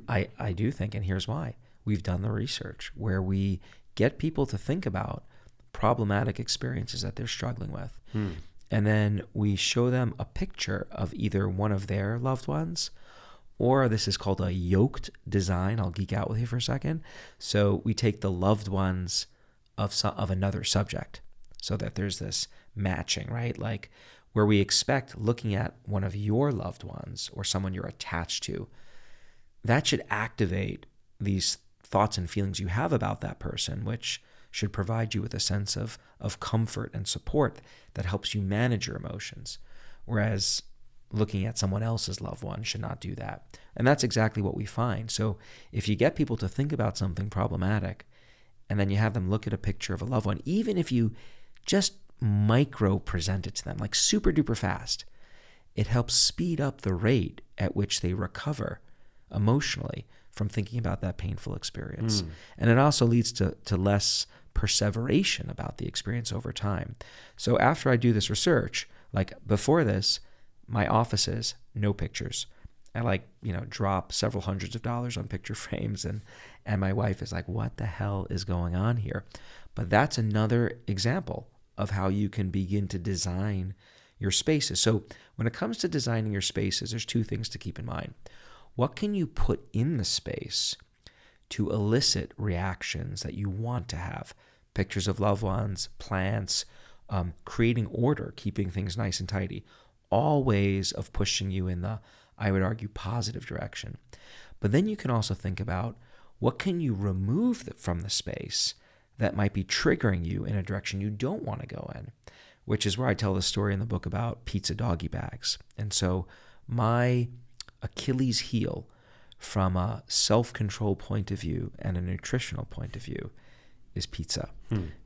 Speaker 2: I do think, and here's why. We've done the research where we get people to think about problematic experiences that they're struggling with. And then we show them a picture of either one of their loved ones, or this is called a yoked design. I'll geek out with you for a second. So we take the loved ones of another subject so that there's this matching, right? Like, where we expect looking at one of your loved ones or someone you're attached to, that should activate these thoughts and feelings you have about that person, which should provide you with a sense of comfort and support that helps you manage your emotions. Whereas looking at someone else's loved one should not do that. And that's exactly what we find. So if you get people to think about something problematic and then you have them look at a picture of a loved one, even if you just micro present it to them, like super duper fast, it helps speed up the rate at which they recover emotionally from thinking about that painful experience. And it also leads to less perseveration about the experience over time. So after I do this research, like before this, my offices, no pictures. I drop several hundreds of dollars on picture frames, and my wife is like, what the hell is going on here? But that's another example of how you can begin to design your spaces. So when it comes to designing your spaces, there's two things to keep in mind. What can you put in the space to elicit reactions that you want to have? Pictures of loved ones, plants, creating order, keeping things nice and tidy. All ways of pushing you in the, I would argue, positive direction. But then you can also think about what can you remove from the space that might be triggering you in a direction you don't want to go in, which is where I tell the story in the book about pizza doggy bags. And so my Achilles heel from a self-control point of view and a nutritional point of view is pizza,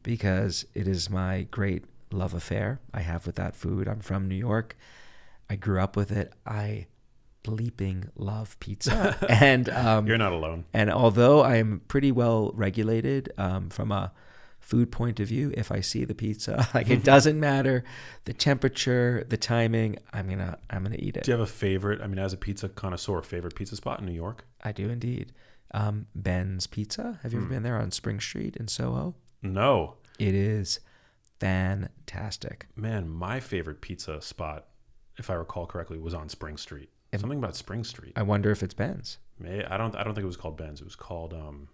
Speaker 2: because it is my great love affair I have with that food. I'm from New York. I grew up with it. I bleeping love pizza. And
Speaker 1: you're not alone.
Speaker 2: And although I am pretty well regulated from a food point of view, if I see the pizza, like it doesn't matter the temperature, the timing, I'm gonna eat it.
Speaker 1: Do you have a favorite? I mean, as a pizza connoisseur, favorite pizza spot in New York?
Speaker 2: I do indeed. Ben's Pizza. Have you ever been there on Spring Street in Soho?
Speaker 1: No.
Speaker 2: It is fantastic.
Speaker 1: Man, my favorite pizza spot, if I recall correctly, was on Spring Street. Something about Spring Street.
Speaker 2: I wonder if it's Ben's.
Speaker 1: I don't think it was called Ben's. It was called man,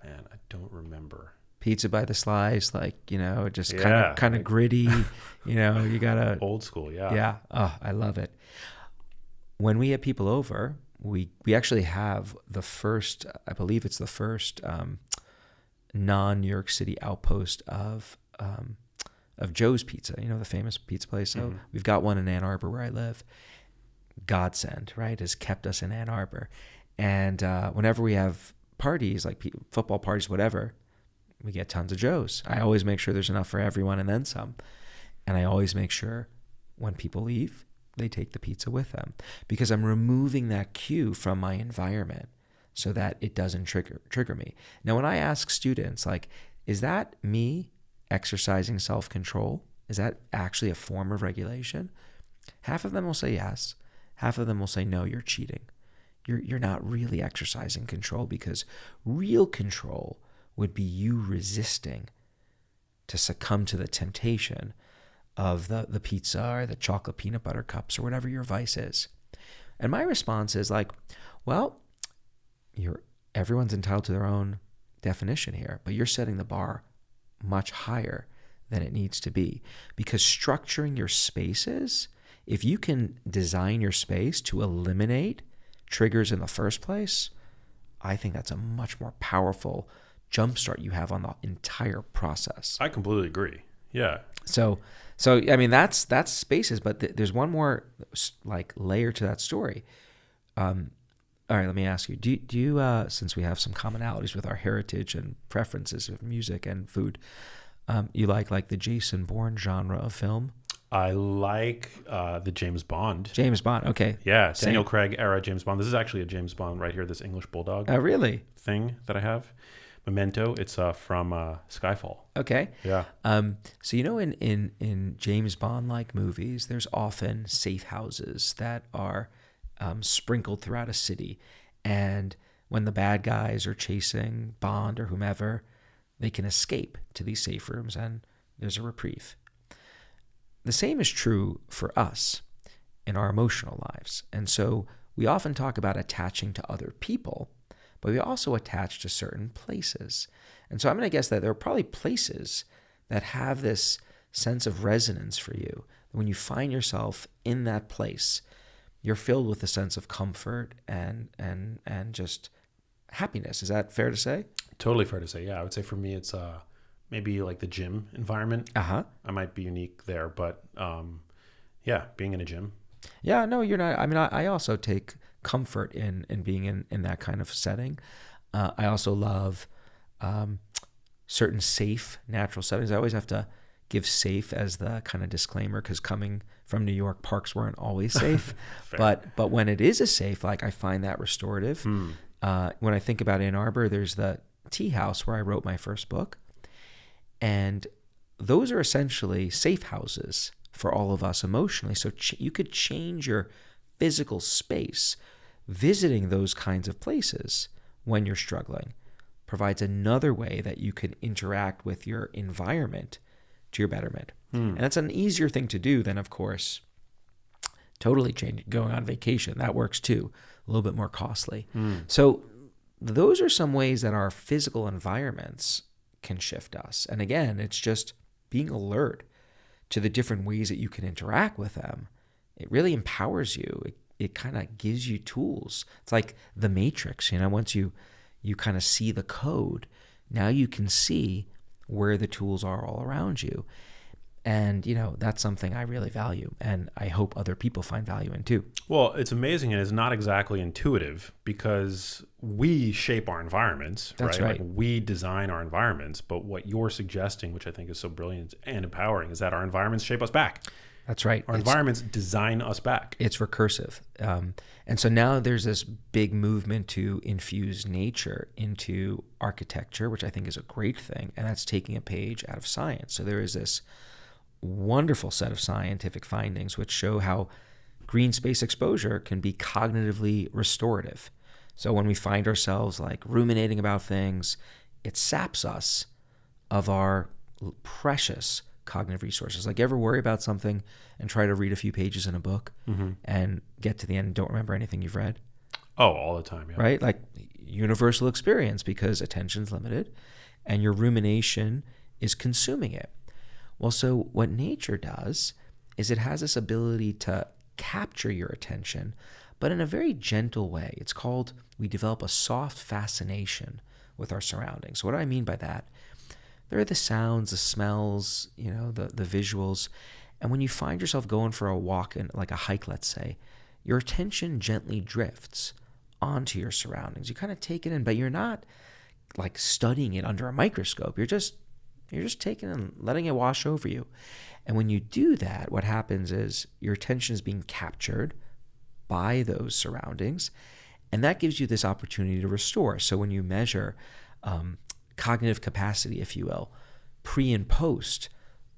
Speaker 1: I don't remember.
Speaker 2: Pizza by the slice, just kind of gritty. You gotta
Speaker 1: old school, yeah.
Speaker 2: Yeah. Oh, I love it. When we have people over, we actually have the first, I believe it's the first non-New York City outpost of Joe's Pizza, the famous pizza place. So we've got one in Ann Arbor where I live. Godsend, right, has kept us in Ann Arbor. And whenever we have parties, like football parties, whatever, we get tons of Joe's. I always make sure there's enough for everyone and then some. And I always make sure when people leave, they take the pizza with them, because I'm removing that cue from my environment so that it doesn't trigger me. Now, when I ask students, like, is that me exercising self-control? Is that actually a form of regulation? Half of them will say yes. Half of them will say, no, you're cheating. You're not really exercising control, because real control would be you resisting to succumb to the temptation of the pizza or the chocolate peanut butter cups or whatever your vice is. And my response is like, well, everyone's entitled to their own definition here, but you're setting the bar much higher than it needs to be, because structuring your spaces, if you can design your space to eliminate triggers in the first place, I think that's a much more powerful jumpstart you have on the entire process.
Speaker 1: I completely agree. Yeah.
Speaker 2: So I mean, that's spaces, but there's one more layer to that story. All right, let me ask you, do you since we have some commonalities with our heritage and preferences of music and food, you like the Jason Bourne genre of film?
Speaker 1: I like the James Bond.
Speaker 2: James Bond, okay.
Speaker 1: Yeah, Daniel Craig era James Bond. This is actually a James Bond right here, this English Bulldog.
Speaker 2: Oh, really?
Speaker 1: Thing that I have. Memento. It's from Skyfall.
Speaker 2: Okay.
Speaker 1: Yeah.
Speaker 2: So in James Bond-like movies, there's often safe houses that are sprinkled throughout a city, and when the bad guys are chasing Bond or whomever, they can escape to these safe rooms, and there's a reprieve. The same is true for us in our emotional lives, and so we often talk about attaching to other people, but we also attach to certain places. And so I'm going to guess that there are probably places that have this sense of resonance for you. When you find yourself in that place, you're filled with a sense of comfort and just happiness. Is that fair to say?
Speaker 1: Totally fair to say. Yeah, I would say for me, it's maybe like the gym environment. I might be unique there, but yeah, being in a gym.
Speaker 2: Yeah, no, you're not. I mean, I also take comfort in being in that kind of setting. I also love certain safe, natural settings. I always have to give safe as the kind of disclaimer, because coming from New York, parks weren't always safe. but when it is a safe, like I find that restorative. When I think about Ann Arbor, there's the tea house where I wrote my first book. And those are essentially safe houses for all of us emotionally. So you could change your physical space. Visiting those kinds of places when you're struggling provides another way that you can interact with your environment to your betterment. And that's an easier thing to do than, of course, totally going on vacation. That works too, a little bit more costly. So those are some ways that our physical environments can shift us. And again, it's just being alert to the different ways that you can interact with them. It really empowers you. It kind of gives you tools. It's like the Matrix, once you kind of see the code, now you can see where the tools are all around you. And, that's something I really value, and I hope other people find value in too.
Speaker 1: Well, it's amazing, and it's not exactly intuitive, because we shape our environments,
Speaker 2: That's
Speaker 1: right?
Speaker 2: right.
Speaker 1: Like we design our environments, but what you're suggesting, which I think is so brilliant and empowering, is that our environments shape us back.
Speaker 2: That's right.
Speaker 1: Our environments design us back.
Speaker 2: It's recursive. And so now there's this big movement to infuse nature into architecture, which I think is a great thing, and that's taking a page out of science. So there is this wonderful set of scientific findings which show how green space exposure can be cognitively restorative. So when we find ourselves like ruminating about things, it saps us of our precious cognitive resources. Like, ever worry about something and try to read a few pages in a book and get to the end and don't remember anything you've read?
Speaker 1: Oh, all the time, yeah.
Speaker 2: Right? Like, universal experience, because attention's limited and your rumination is consuming it. Well, so what nature does is it has this ability to capture your attention, but in a very gentle way. It's called, we develop a soft fascination with our surroundings. What do I mean by that? There are the sounds, the smells, the visuals. And when you find yourself going for a walk, and like a hike, let's say, your attention gently drifts onto your surroundings. You kind of take it in, but you're not like studying it under a microscope. You're just taking it and letting it wash over you. And when you do that, what happens is your attention is being captured by those surroundings, and that gives you this opportunity to restore. So when you measure cognitive capacity, if you will, pre and post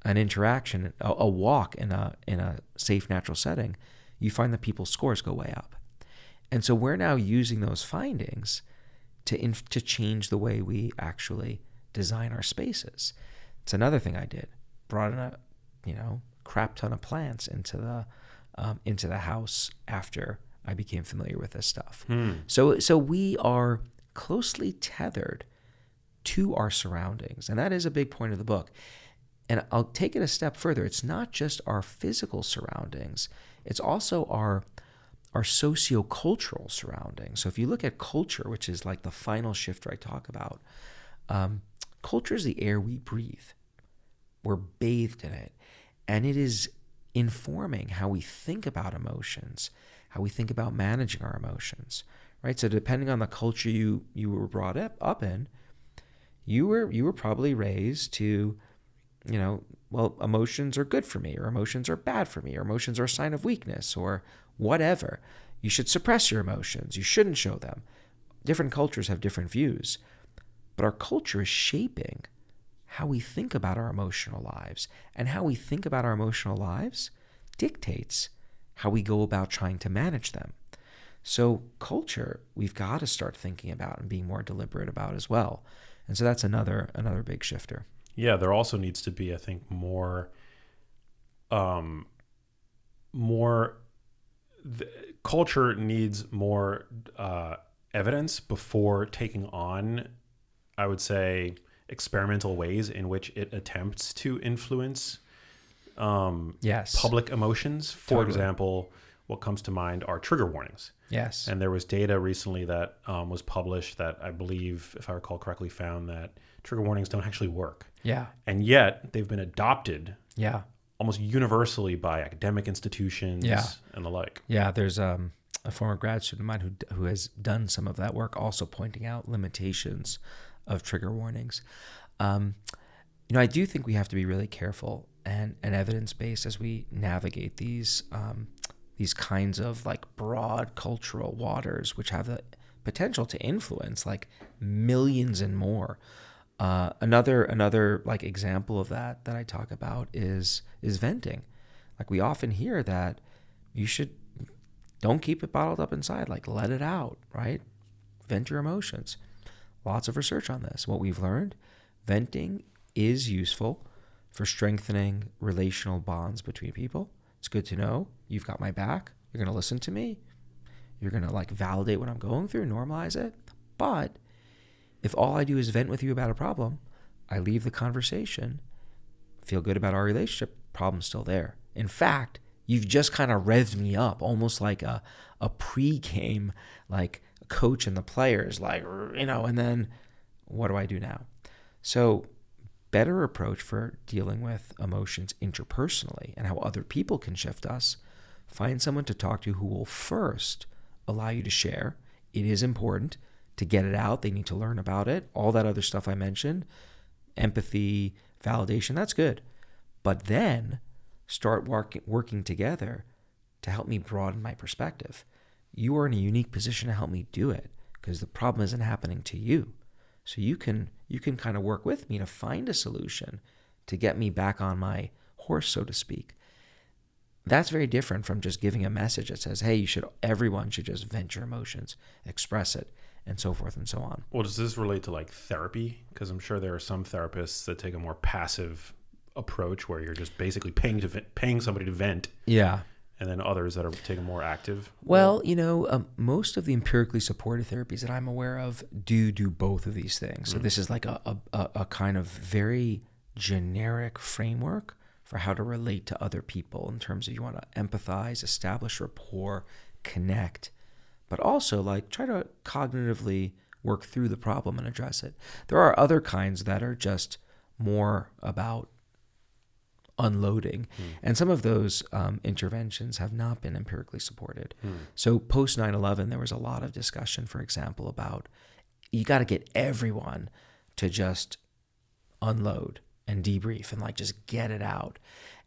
Speaker 2: an interaction, a walk in a safe, natural setting, you find that people's scores go way up. And so we're now using those findings to change the way we actually design our spaces. It's another thing I did. Brought in a crap ton of plants into the house after I became familiar with this stuff. So we are closely tethered to our surroundings, and that is a big point of the book. And I'll take it a step further. It's not just our physical surroundings, it's also our sociocultural surroundings. So if you look at culture, which is like the final shifter I talk about, culture is the air we breathe. We're bathed in it, and it is informing how we think about emotions, how we think about managing our emotions, right? So depending on the culture you were brought up in, you were probably raised to, emotions are good for me, or emotions are bad for me, or emotions are a sign of weakness, or whatever. You should suppress your emotions. You shouldn't show them. Different cultures have different views, but our culture is shaping how we think about our emotional lives, and how we think about our emotional lives dictates how we go about trying to manage them. So culture, we've got to start thinking about and being more deliberate about as well. And so that's another big shifter.
Speaker 1: Yeah, there also needs to be, I think, culture needs more evidence before taking on, I would say, experimental ways in which it attempts to influence
Speaker 2: Yes.
Speaker 1: public emotions. For example, what comes to mind are trigger warnings.
Speaker 2: Yes.
Speaker 1: And there was data recently that was published that I believe, if I recall correctly, found that trigger warnings don't actually work.
Speaker 2: Yeah.
Speaker 1: And yet they've been adopted
Speaker 2: Yeah.
Speaker 1: almost universally by academic institutions and the like.
Speaker 2: Yeah. There's a former grad student of mine who has done some of that work, also pointing out limitations of trigger warnings. I do think we have to be really careful and evidence-based as we navigate these kinds of like broad cultural waters, which have the potential to influence like millions and more. Another like example of that I talk about is venting. Like we often hear that don't keep it bottled up inside, like let it out, right? Vent your emotions. Lots of research on this. What we've learned, venting is useful for strengthening relational bonds between people. It's good to know you've got my back. You're going to listen to me. You're going to like validate what I'm going through, normalize it. But if all I do is vent with you about a problem, I leave the conversation, feel good about our relationship, problem's still there. In fact, you've just kind of revved me up, almost like a pre-game, like a coach and the players, like, and then what do I do now? So better approach for dealing with emotions interpersonally and how other people can shift us. Find someone to talk to who will first allow you to share. It is important to get it out. They need to learn about it. All that other stuff I mentioned, empathy, validation, that's good. But then start working together to help me broaden my perspective. You are in a unique position to help me do it because the problem isn't happening to you. So you can kind of work with me to find a solution to get me back on my horse, so to speak. That's very different from just giving a message that says, hey, everyone should just vent your emotions, express it, and so forth and so on.
Speaker 1: Well, does this relate to like therapy? Because I'm sure there are some therapists that take a more passive approach where you're just basically paying somebody to vent.
Speaker 2: Yeah.
Speaker 1: And then others that are taking more active.
Speaker 2: Well, most of the empirically supported therapies that I'm aware of do both of these things. So this is like a kind of very generic framework for how to relate to other people in terms of you want to empathize, establish rapport, connect, but also like try to cognitively work through the problem and address it. There are other kinds that are just more about unloading. And some of those interventions have not been empirically supported. So post 9/11, there was a lot of discussion, for example, about you got to get everyone to just unload and debrief and like just get it out.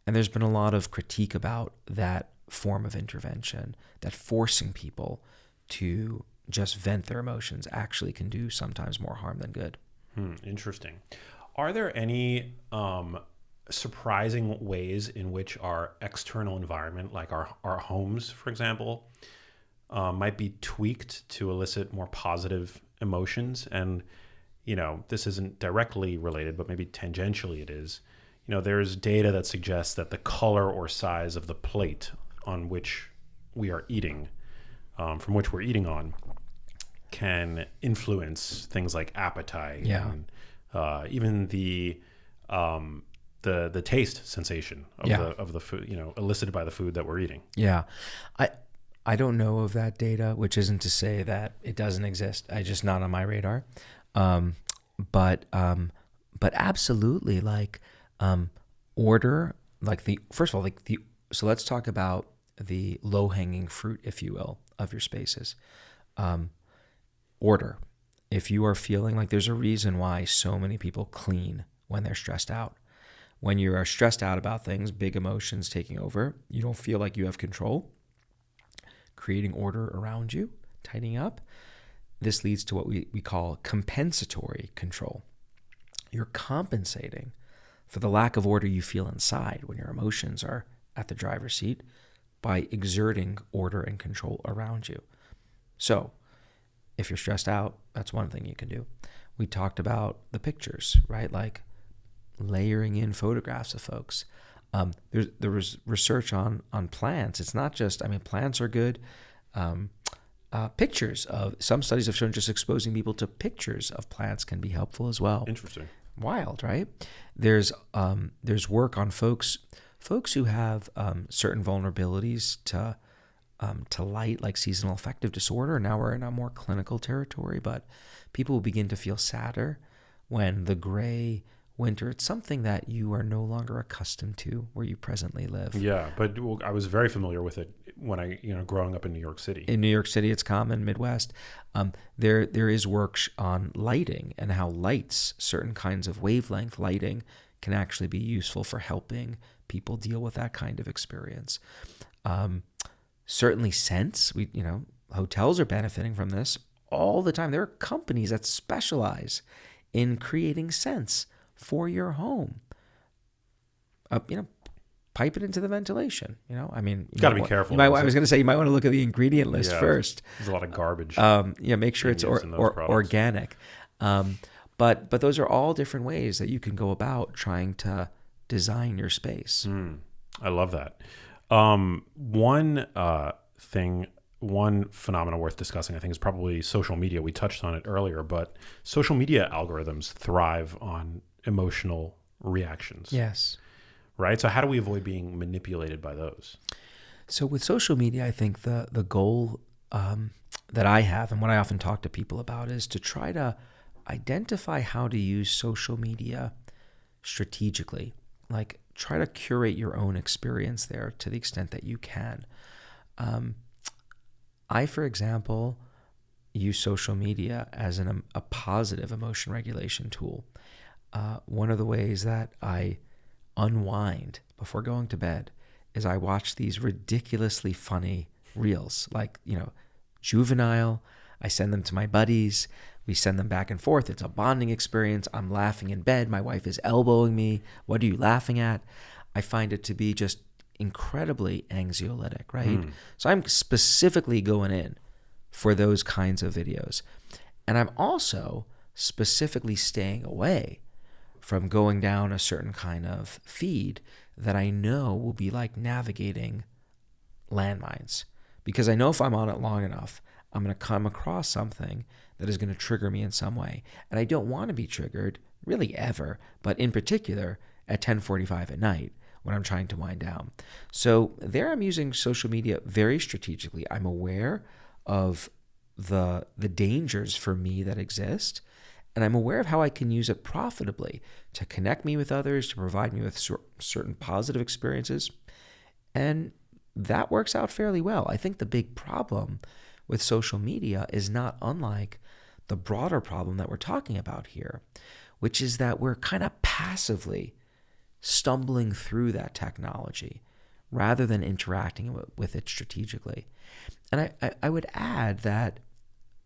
Speaker 2: And there's been a lot of critique about that form of intervention, that forcing people to just vent their emotions actually can do sometimes more harm than good.
Speaker 1: Interesting. Are there any surprising ways in which our external environment, like our homes, for example, might be tweaked to elicit more positive emotions? And, this isn't directly related, but maybe tangentially it is. There's data that suggests that the color or size of the plate on which we are eating, from which we're eating on, can influence things like appetite and even the taste sensation of the food, elicited by the food that we're eating.
Speaker 2: Yeah. I don't know of that data, which isn't to say that it doesn't exist. It's just not on my radar. But absolutely, like order, like first of all, so let's talk about the low-hanging fruit, if you will, of your spaces. Order. If you are feeling like there's a reason why so many people clean when they're stressed out. When you are stressed out about things, big emotions taking over, you don't feel like you have control, creating order around you, tidying up. This leads to what we call compensatory control. You're compensating for the lack of order you feel inside when your emotions are at the driver's seat by exerting order and control around you. So if you're stressed out, that's one thing you can do. We talked about the pictures, right? Like layering in photographs of folks. There was research on plants. It's not just, plants are good. Pictures of, some studies have shown just exposing people to pictures of plants can be helpful as well.
Speaker 1: Interesting.
Speaker 2: Wild, right? There's work on folks folks who have certain vulnerabilities to light, like seasonal affective disorder. Now we're in a more clinical territory, but people will begin to feel sadder when the gray winter, it's something that you are no longer accustomed to where you presently live.
Speaker 1: Yeah, but I was very familiar with it when growing up in New York City.
Speaker 2: In New York City, it's common, Midwest. There is work on lighting and how lights, certain kinds of wavelength lighting, can actually be useful for helping people deal with that kind of experience. Certainly scents, hotels are benefiting from this all the time. There are companies that specialize in creating scents for your home. Pipe it into the ventilation. You
Speaker 1: got to be careful.
Speaker 2: I was going to say, you might want to look at the ingredient list first.
Speaker 1: There's a lot of garbage.
Speaker 2: Make sure it's organic. But those are all different ways that you can go about trying to design your space.
Speaker 1: I love that. One phenomenon worth discussing, I think, is probably social media. We touched on it earlier, but social media algorithms thrive on emotional reactions.
Speaker 2: Yes.
Speaker 1: Right? So how do we avoid being manipulated by those?
Speaker 2: So with social media, I think the goal that I have and what I often talk to people about is to try to identify how to use social media strategically. Like, try to curate your own experience there to the extent that you can. I, for example, use social media as a positive emotion regulation tool. One of the ways that I unwind before going to bed is I watch these ridiculously funny reels, like, juvenile. I send them to my buddies. We send them back and forth. It's a bonding experience. I'm laughing in bed. My wife is elbowing me. What are you laughing at? I find it to be just incredibly anxiolytic, right? So I'm specifically going in for those kinds of videos. And I'm also specifically staying away from going down a certain kind of feed that I know will be like navigating landmines. Because I know if I'm on it long enough, I'm going to come across something that is going to trigger me in some way. And I don't want to be triggered really ever, but in particular at 10:45 at night when I'm trying to wind down. So there I'm using social media very strategically. I'm aware of the dangers for me that exist, and I'm aware of how I can use it profitably to connect me with others, to provide me with certain positive experiences. And that works out fairly well. I think the big problem with social media is not unlike the broader problem that we're talking about here, which is that we're kind of passively stumbling through that technology rather than interacting with it strategically. And I would add that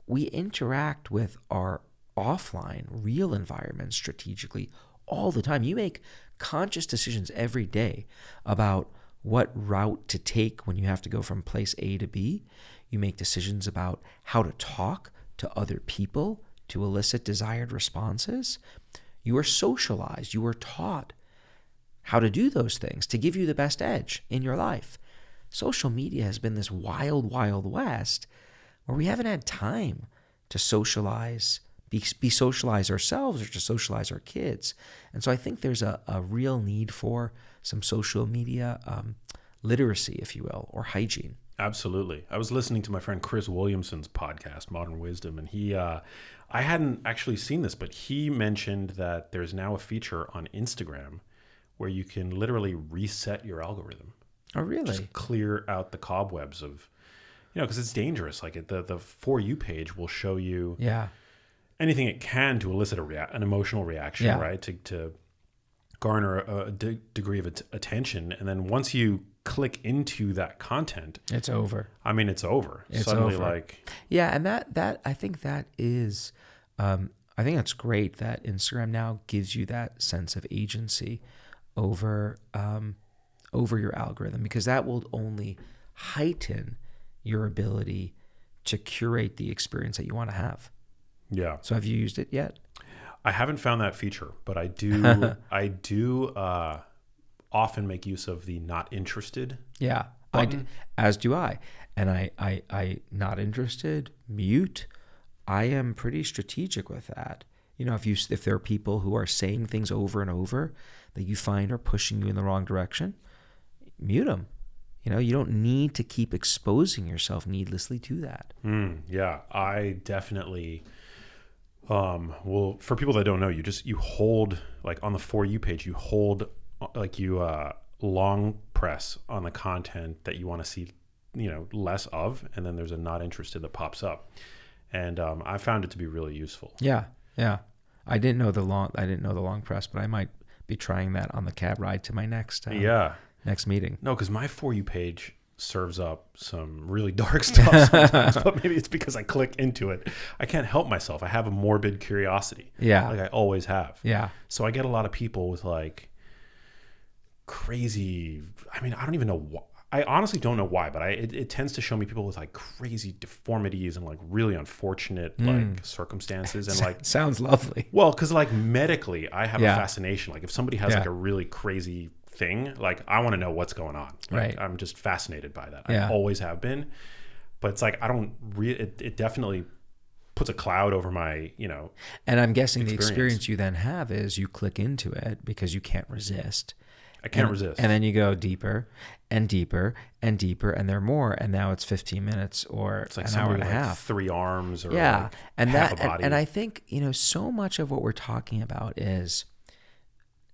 Speaker 2: we interact with our offline, real environment strategically all the time. You make conscious decisions every day about what route to take when you have to go from place A to B. You make decisions about how to talk to other people to elicit desired responses. You are socialized. You are taught how to do those things to give you the best edge in your life. Social media has been this wild, wild west where we haven't had time to socialize, be socialized ourselves or to socialize our kids. And so I think there's a real need for some social media literacy, if you will, or hygiene.
Speaker 1: Absolutely. I was listening to my friend Chris Williamson's podcast, Modern Wisdom, and he, I hadn't actually seen this, but he mentioned that there's now a feature on Instagram where you can literally reset your algorithm.
Speaker 2: Oh, really?
Speaker 1: Just clear out the cobwebs of, because it's dangerous. Like the For You page will show you anything it can to elicit an emotional reaction, right? To garner a degree of attention. And then once you click into that content,
Speaker 2: it's over.
Speaker 1: I mean, it's over.
Speaker 2: It's
Speaker 1: suddenly
Speaker 2: over.
Speaker 1: Like,
Speaker 2: yeah. And that I think that is, I think that's great that Instagram now gives you that sense of agency over your algorithm, because that will only heighten your ability to curate the experience that you want to have.
Speaker 1: Yeah.
Speaker 2: So have you used it yet?
Speaker 1: I haven't found that feature, but I do often make use of the not interested.
Speaker 2: Yeah, as do I. And I not interested, mute. I am pretty strategic with that. If there are people who are saying things over and over that you find are pushing you in the wrong direction, mute them. You don't need to keep exposing yourself needlessly to that.
Speaker 1: Yeah, I definitely, well, for people that don't know, you hold, like on the For You page, you hold, like you long press on the content that you want to see, less of, and then there's a not interested that pops up. And I found it to be really useful.
Speaker 2: Yeah. I didn't know the long press, but I might be trying that on the cab ride to my next meeting.
Speaker 1: No, because my For You page serves up some really dark stuff sometimes, but maybe it's because I click into it. I can't help myself. I have a morbid curiosity.
Speaker 2: Yeah.
Speaker 1: Like I always have.
Speaker 2: Yeah.
Speaker 1: So I get a lot of people with like crazy, I don't even know why. I honestly don't know why, but it tends to show me people with like crazy deformities and like really unfortunate like circumstances and like
Speaker 2: sounds lovely.
Speaker 1: Well, because like medically, I have a
Speaker 2: Yeah.
Speaker 1: fascination. Like if somebody has
Speaker 2: Yeah.
Speaker 1: like a really crazy thing, like I want to know what's going on. Like,
Speaker 2: Right.
Speaker 1: I'm just fascinated by that.
Speaker 2: Yeah.
Speaker 1: I always have been, but it's like I don't it definitely puts a cloud over my
Speaker 2: And I'm guessing the
Speaker 1: experience.
Speaker 2: experience you then have is you click into it because you can't resist.
Speaker 1: I can't resist.
Speaker 2: And then you go deeper and deeper and deeper, and there are more. And now it's 15 minutes or
Speaker 1: it's like
Speaker 2: an hour and a
Speaker 1: with, like,
Speaker 2: half.
Speaker 1: 3 arms or
Speaker 2: Yeah.
Speaker 1: like
Speaker 2: And
Speaker 1: half
Speaker 2: that,
Speaker 1: a body.
Speaker 2: and I think, so much of what we're talking about is,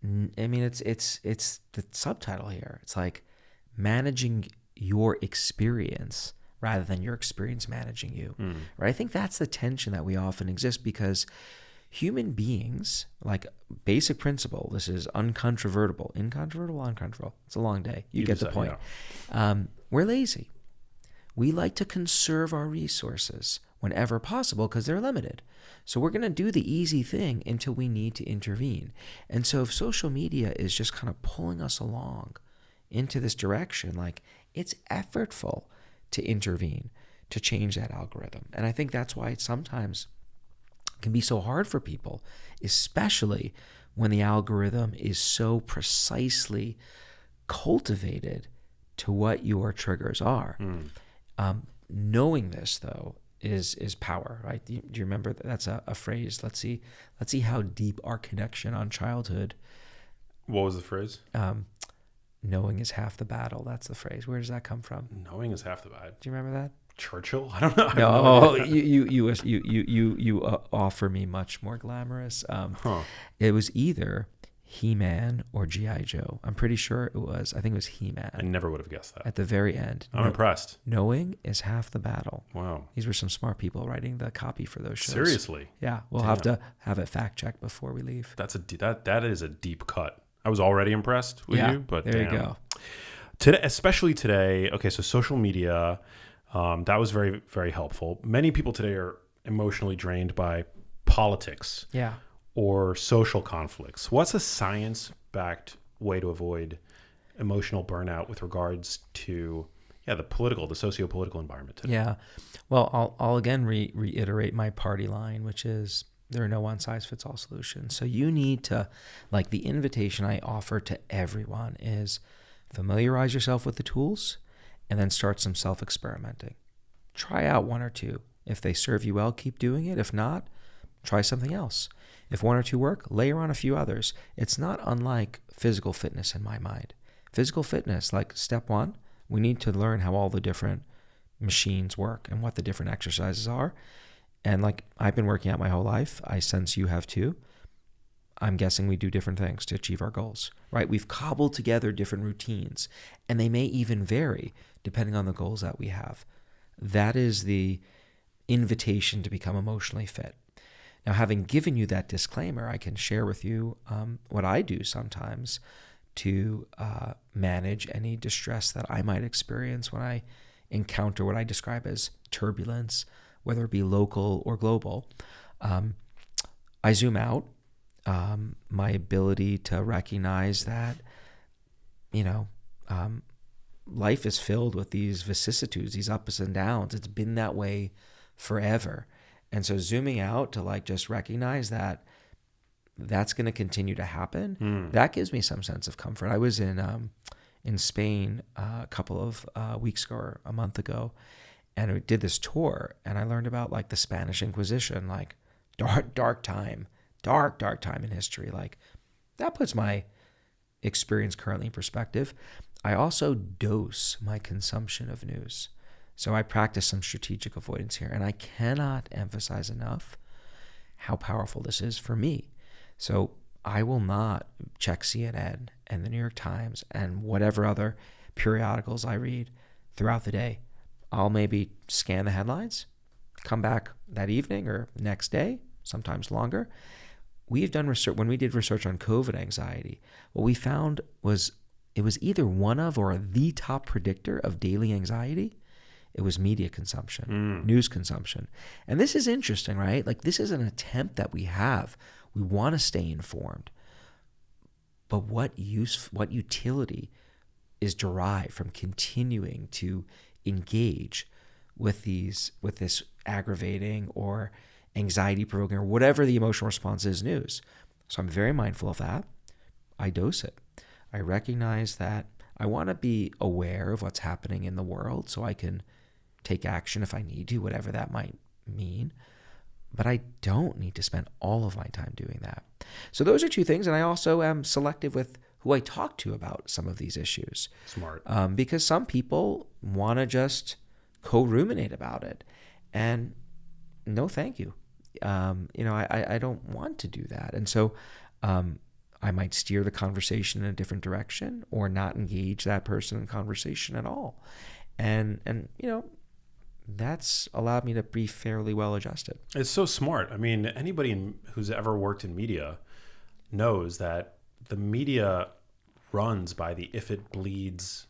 Speaker 2: it's the subtitle here. It's like managing your experience rather than your experience managing you. Right? I think that's the tension that we often exist because human beings, like basic principle, this is incontrovertible. It's a long day. You get the point.
Speaker 1: Yeah.
Speaker 2: We're lazy. We like to conserve our resources whenever possible because they're limited. So we're going to do the easy thing until we need to intervene. And so if social media is just kind of pulling us along into this direction, like it's effortful to intervene, to change that algorithm. And I think that's why it sometimes can be so hard for people, especially when the algorithm is so precisely cultivated to what your triggers are. Knowing this, though, is power, right? Do you remember that's a phrase? Let's see how deep our connection on childhood.
Speaker 1: What was the phrase?
Speaker 2: Knowing is half the battle. That's the phrase. Where does that come from?
Speaker 1: Knowing is half the battle.
Speaker 2: Do you remember that?
Speaker 1: Churchill? I don't know.
Speaker 2: No, you offer me much more glamorous. It was either He-Man or G.I. Joe. I'm pretty sure it was. I think it was He-Man.
Speaker 1: I never would have guessed that.
Speaker 2: At the very end.
Speaker 1: I'm impressed.
Speaker 2: Knowing is half the battle.
Speaker 1: Wow.
Speaker 2: These were some smart people writing the copy for those shows.
Speaker 1: Seriously?
Speaker 2: Yeah, we'll have to have it fact checked before we leave.
Speaker 1: That is a deep cut. I was already impressed with you, but
Speaker 2: there you go.
Speaker 1: Today, especially today. Okay, so social media, that was very, very helpful. Many people today are emotionally drained by politics.
Speaker 2: Yeah.
Speaker 1: Or social conflicts. What's a science-backed way to avoid emotional burnout with regards to the socio-political environment today?
Speaker 2: Yeah. Well, I'll again reiterate my party line, which is there are no one-size-fits-all solutions. So you need to, like the invitation I offer to everyone is familiarize yourself with the tools and then start some self-experimenting. Try out one or two. If they serve you well, keep doing it. If not, try something else. If one or two work, layer on a few others. It's not unlike physical fitness in my mind. Physical fitness, like step one, we need to learn how all the different machines work and what the different exercises are. And like I've been working out my whole life, I sense you have too. I'm guessing we do different things to achieve our goals, right? We've cobbled together different routines, and they may even vary depending on the goals that we have. That is the invitation to become emotionally fit. Now, having given you that disclaimer, I can share with you what I do sometimes to manage any distress that I might experience when I encounter what I describe as turbulence, whether it be local or global. I zoom out. My ability to recognize that, life is filled with these vicissitudes, these ups and downs. It's been that way forever. And so zooming out to like just recognize that that's going to continue to happen, that gives me some sense of comfort. I was in Spain a couple of weeks ago or a month ago, and we did this tour, and I learned about like the Spanish Inquisition, like dark time in history. Like that puts my experience currently in perspective. I also dose my consumption of news. So I practice some strategic avoidance here, and I cannot emphasize enough how powerful this is for me. So I will not check CNN and the New York Times and whatever other periodicals I read throughout the day. I'll maybe scan the headlines, come back that evening or next day, sometimes longer. We've done research, when we did research on COVID anxiety, what we found was it was either one of or the top predictor of daily anxiety. It was media consumption, news consumption. And this is interesting, right? Like, this is an attempt that we have. We want to stay informed. But what utility is derived from continuing to engage with this aggravating or anxiety provoking or whatever the emotional response is news? So I'm very mindful of that. I dose it. I recognize that I want to be aware of what's happening in the world so I can take action if I need to, whatever that might mean. But I don't need to spend all of my time doing that. So those are two things. And I also am selective with who I talk to about some of these issues.
Speaker 1: Smart.
Speaker 2: Because some people want to just co-ruminate about it. And no, thank you. I don't want to do that. And so I might steer the conversation in a different direction or not engage that person in conversation at all. And that's allowed me to be fairly well adjusted.
Speaker 1: It's so smart. I mean, anybody who's ever worked in media knows that the media runs by the if it bleeds,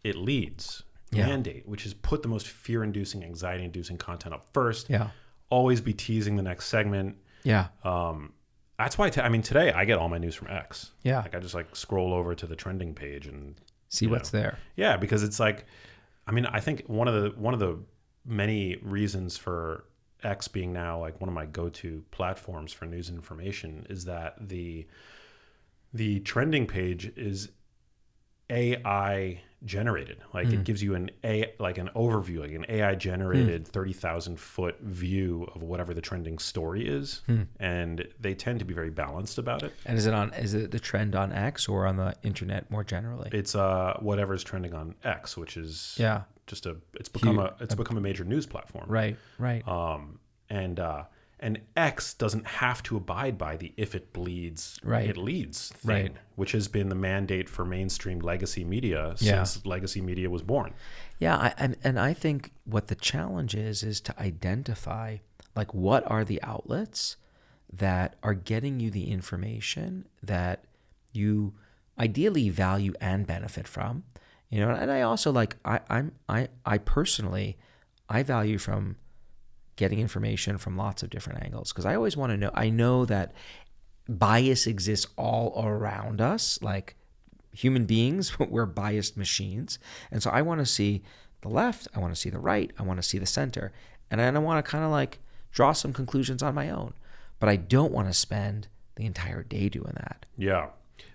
Speaker 1: it leads mandate, which is put the most fear-inducing, anxiety-inducing content up first.
Speaker 2: Yeah.
Speaker 1: Always be teasing the next segment.
Speaker 2: Yeah.
Speaker 1: That's why, today I get all my news from X.
Speaker 2: Yeah.
Speaker 1: Like, I just scroll over to the trending page and
Speaker 2: see what's there.
Speaker 1: Yeah, because it's I think one of the many reasons for X being now one of my go-to platforms for news and information is that the trending page is AI generated. It gives you an overview, an AI generated 30,000 foot view of whatever the trending story is, and they tend to be very balanced about it.
Speaker 2: And is it the trend on X or on the internet more generally?
Speaker 1: It's whatever's trending on X, which is it's become a major news platform.
Speaker 2: Right.
Speaker 1: And X doesn't have to abide by the if it bleeds, it leads thing, which has been the mandate for mainstream legacy media since legacy media was born.
Speaker 2: Yeah, I think what the challenge is to identify what are the outlets that are getting you the information that you ideally value and benefit from. And I also I personally value from getting information from lots of different angles because I always want to know. I know that bias exists all around us. Like human beings, we're biased machines. And so I want to see the left, I want to see the right, I want to see the center. And I want to kind of draw some conclusions on my own. But I don't want to spend the entire day doing that.
Speaker 1: Yeah.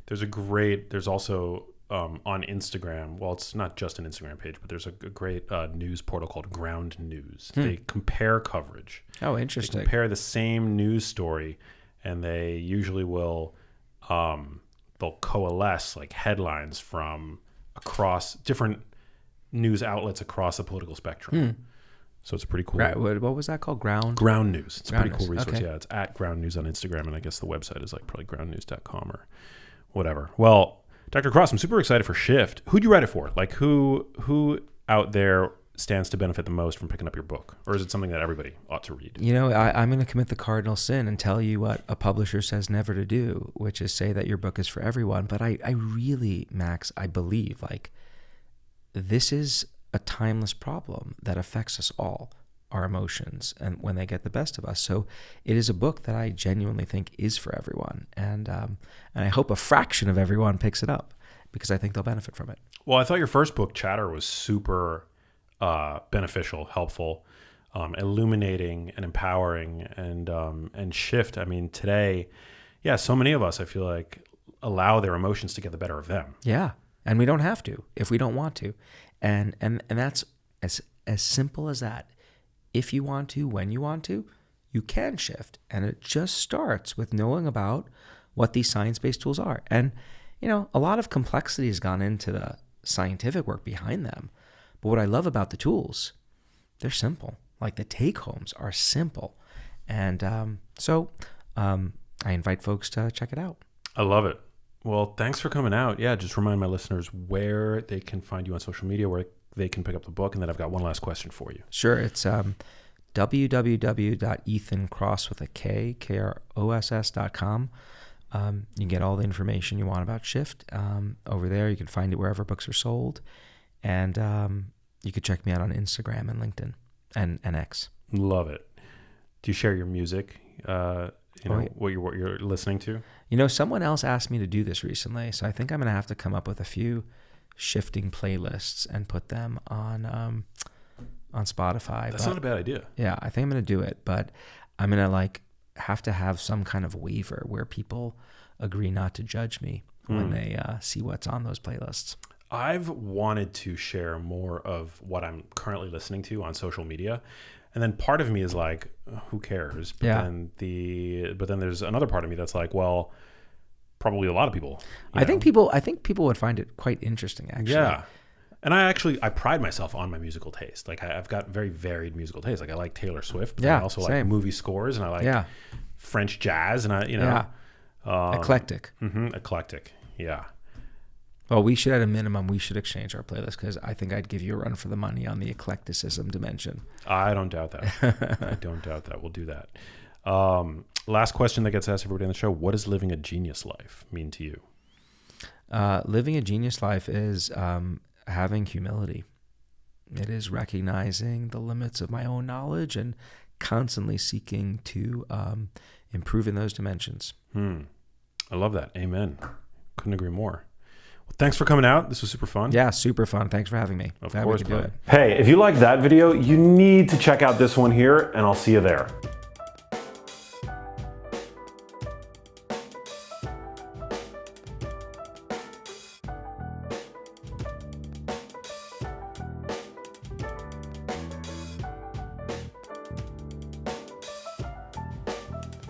Speaker 1: There's also on Instagram, well, it's not just an Instagram page, but there's a great news portal called Ground News. They compare coverage.
Speaker 2: Oh, interesting.
Speaker 1: They compare the same news story, and they usually will they'll coalesce headlines from across different news outlets across the political spectrum. So it's pretty cool.
Speaker 2: What was that called? Ground
Speaker 1: News. It's a pretty cool resource. Okay. Yeah, it's at Ground News on Instagram, and I guess the website is probably groundnews.com or whatever. Well, Dr. Kross, I'm super excited for Shift. Who'd you write it for? Who out there stands to benefit the most from picking up your book? Or is it something that everybody ought to read?
Speaker 2: I'm going to commit the cardinal sin and tell you what a publisher says never to do, which is say that your book is for everyone. But I really, Max, I believe this is a timeless problem that affects us all, our emotions, and when they get the best of us. So it is a book that I genuinely think is for everyone. And I hope a fraction of everyone picks it up because I think they'll benefit from it.
Speaker 1: Well, I thought your first book, Chatter, was super beneficial, helpful, illuminating and empowering, and Shift. Today, so many of us, I feel allow their emotions to get the better of them.
Speaker 2: Yeah. And we don't have to if we don't want to. And that's as simple as that. If you want to, when you want to, you can shift. And it just starts with knowing about what these science-based tools are. And, a lot of complexity has gone into the scientific work behind them. But what I love about the tools, they're simple. Like the take homes are simple. And so I invite folks to check it out.
Speaker 1: I love it. Well, thanks for coming out. Yeah, just remind my listeners where they can find you on social media, where they can pick up the book. And then I've got one last question for you.
Speaker 2: Sure. It's www.ethankross with a K, KROSS.com. You can get all the information you want about Shift over there. You can find it wherever books are sold. And you can check me out on Instagram and LinkedIn and X.
Speaker 1: Love it. Do you share your music? What you're listening to?
Speaker 2: Someone else asked me to do this recently, so I think I'm going to have to come up with a few shifting playlists and put them on Spotify.
Speaker 1: That's not a bad idea.
Speaker 2: Yeah, I think I'm going to do it, but I'm going to have to have some kind of waiver where people agree not to judge me when they see what's on those playlists.
Speaker 1: I've wanted to share more of what I'm currently listening to on social media. And then part of me is like, who cares? But then there's another part of me that's like, well, probably a lot of people.
Speaker 2: I think people would find it quite interesting, actually.
Speaker 1: Yeah. And I pride myself on my musical taste. Like I've got very varied musical taste. Like I like Taylor Swift.
Speaker 2: Yeah.
Speaker 1: I also like movie scores, and I like French jazz, and
Speaker 2: eclectic.
Speaker 1: Eclectic. Yeah.
Speaker 2: Well, at a minimum, we should exchange our playlist, because I think I'd give you a run for the money on the eclecticism dimension.
Speaker 1: I don't doubt that. We'll do that. Last question that gets asked everybody on the show: what does living a genius life mean to you?
Speaker 2: Living a genius life is having humility. It is recognizing the limits of my own knowledge and constantly seeking to improve in those dimensions.
Speaker 1: I love that. Amen. Couldn't agree more. Well, thanks for coming out. This was super fun.
Speaker 2: Yeah, super fun. Thanks for having me.
Speaker 1: Of course, we could do it. Hey, if you like that video, you need to check out this one here, and I'll see you there.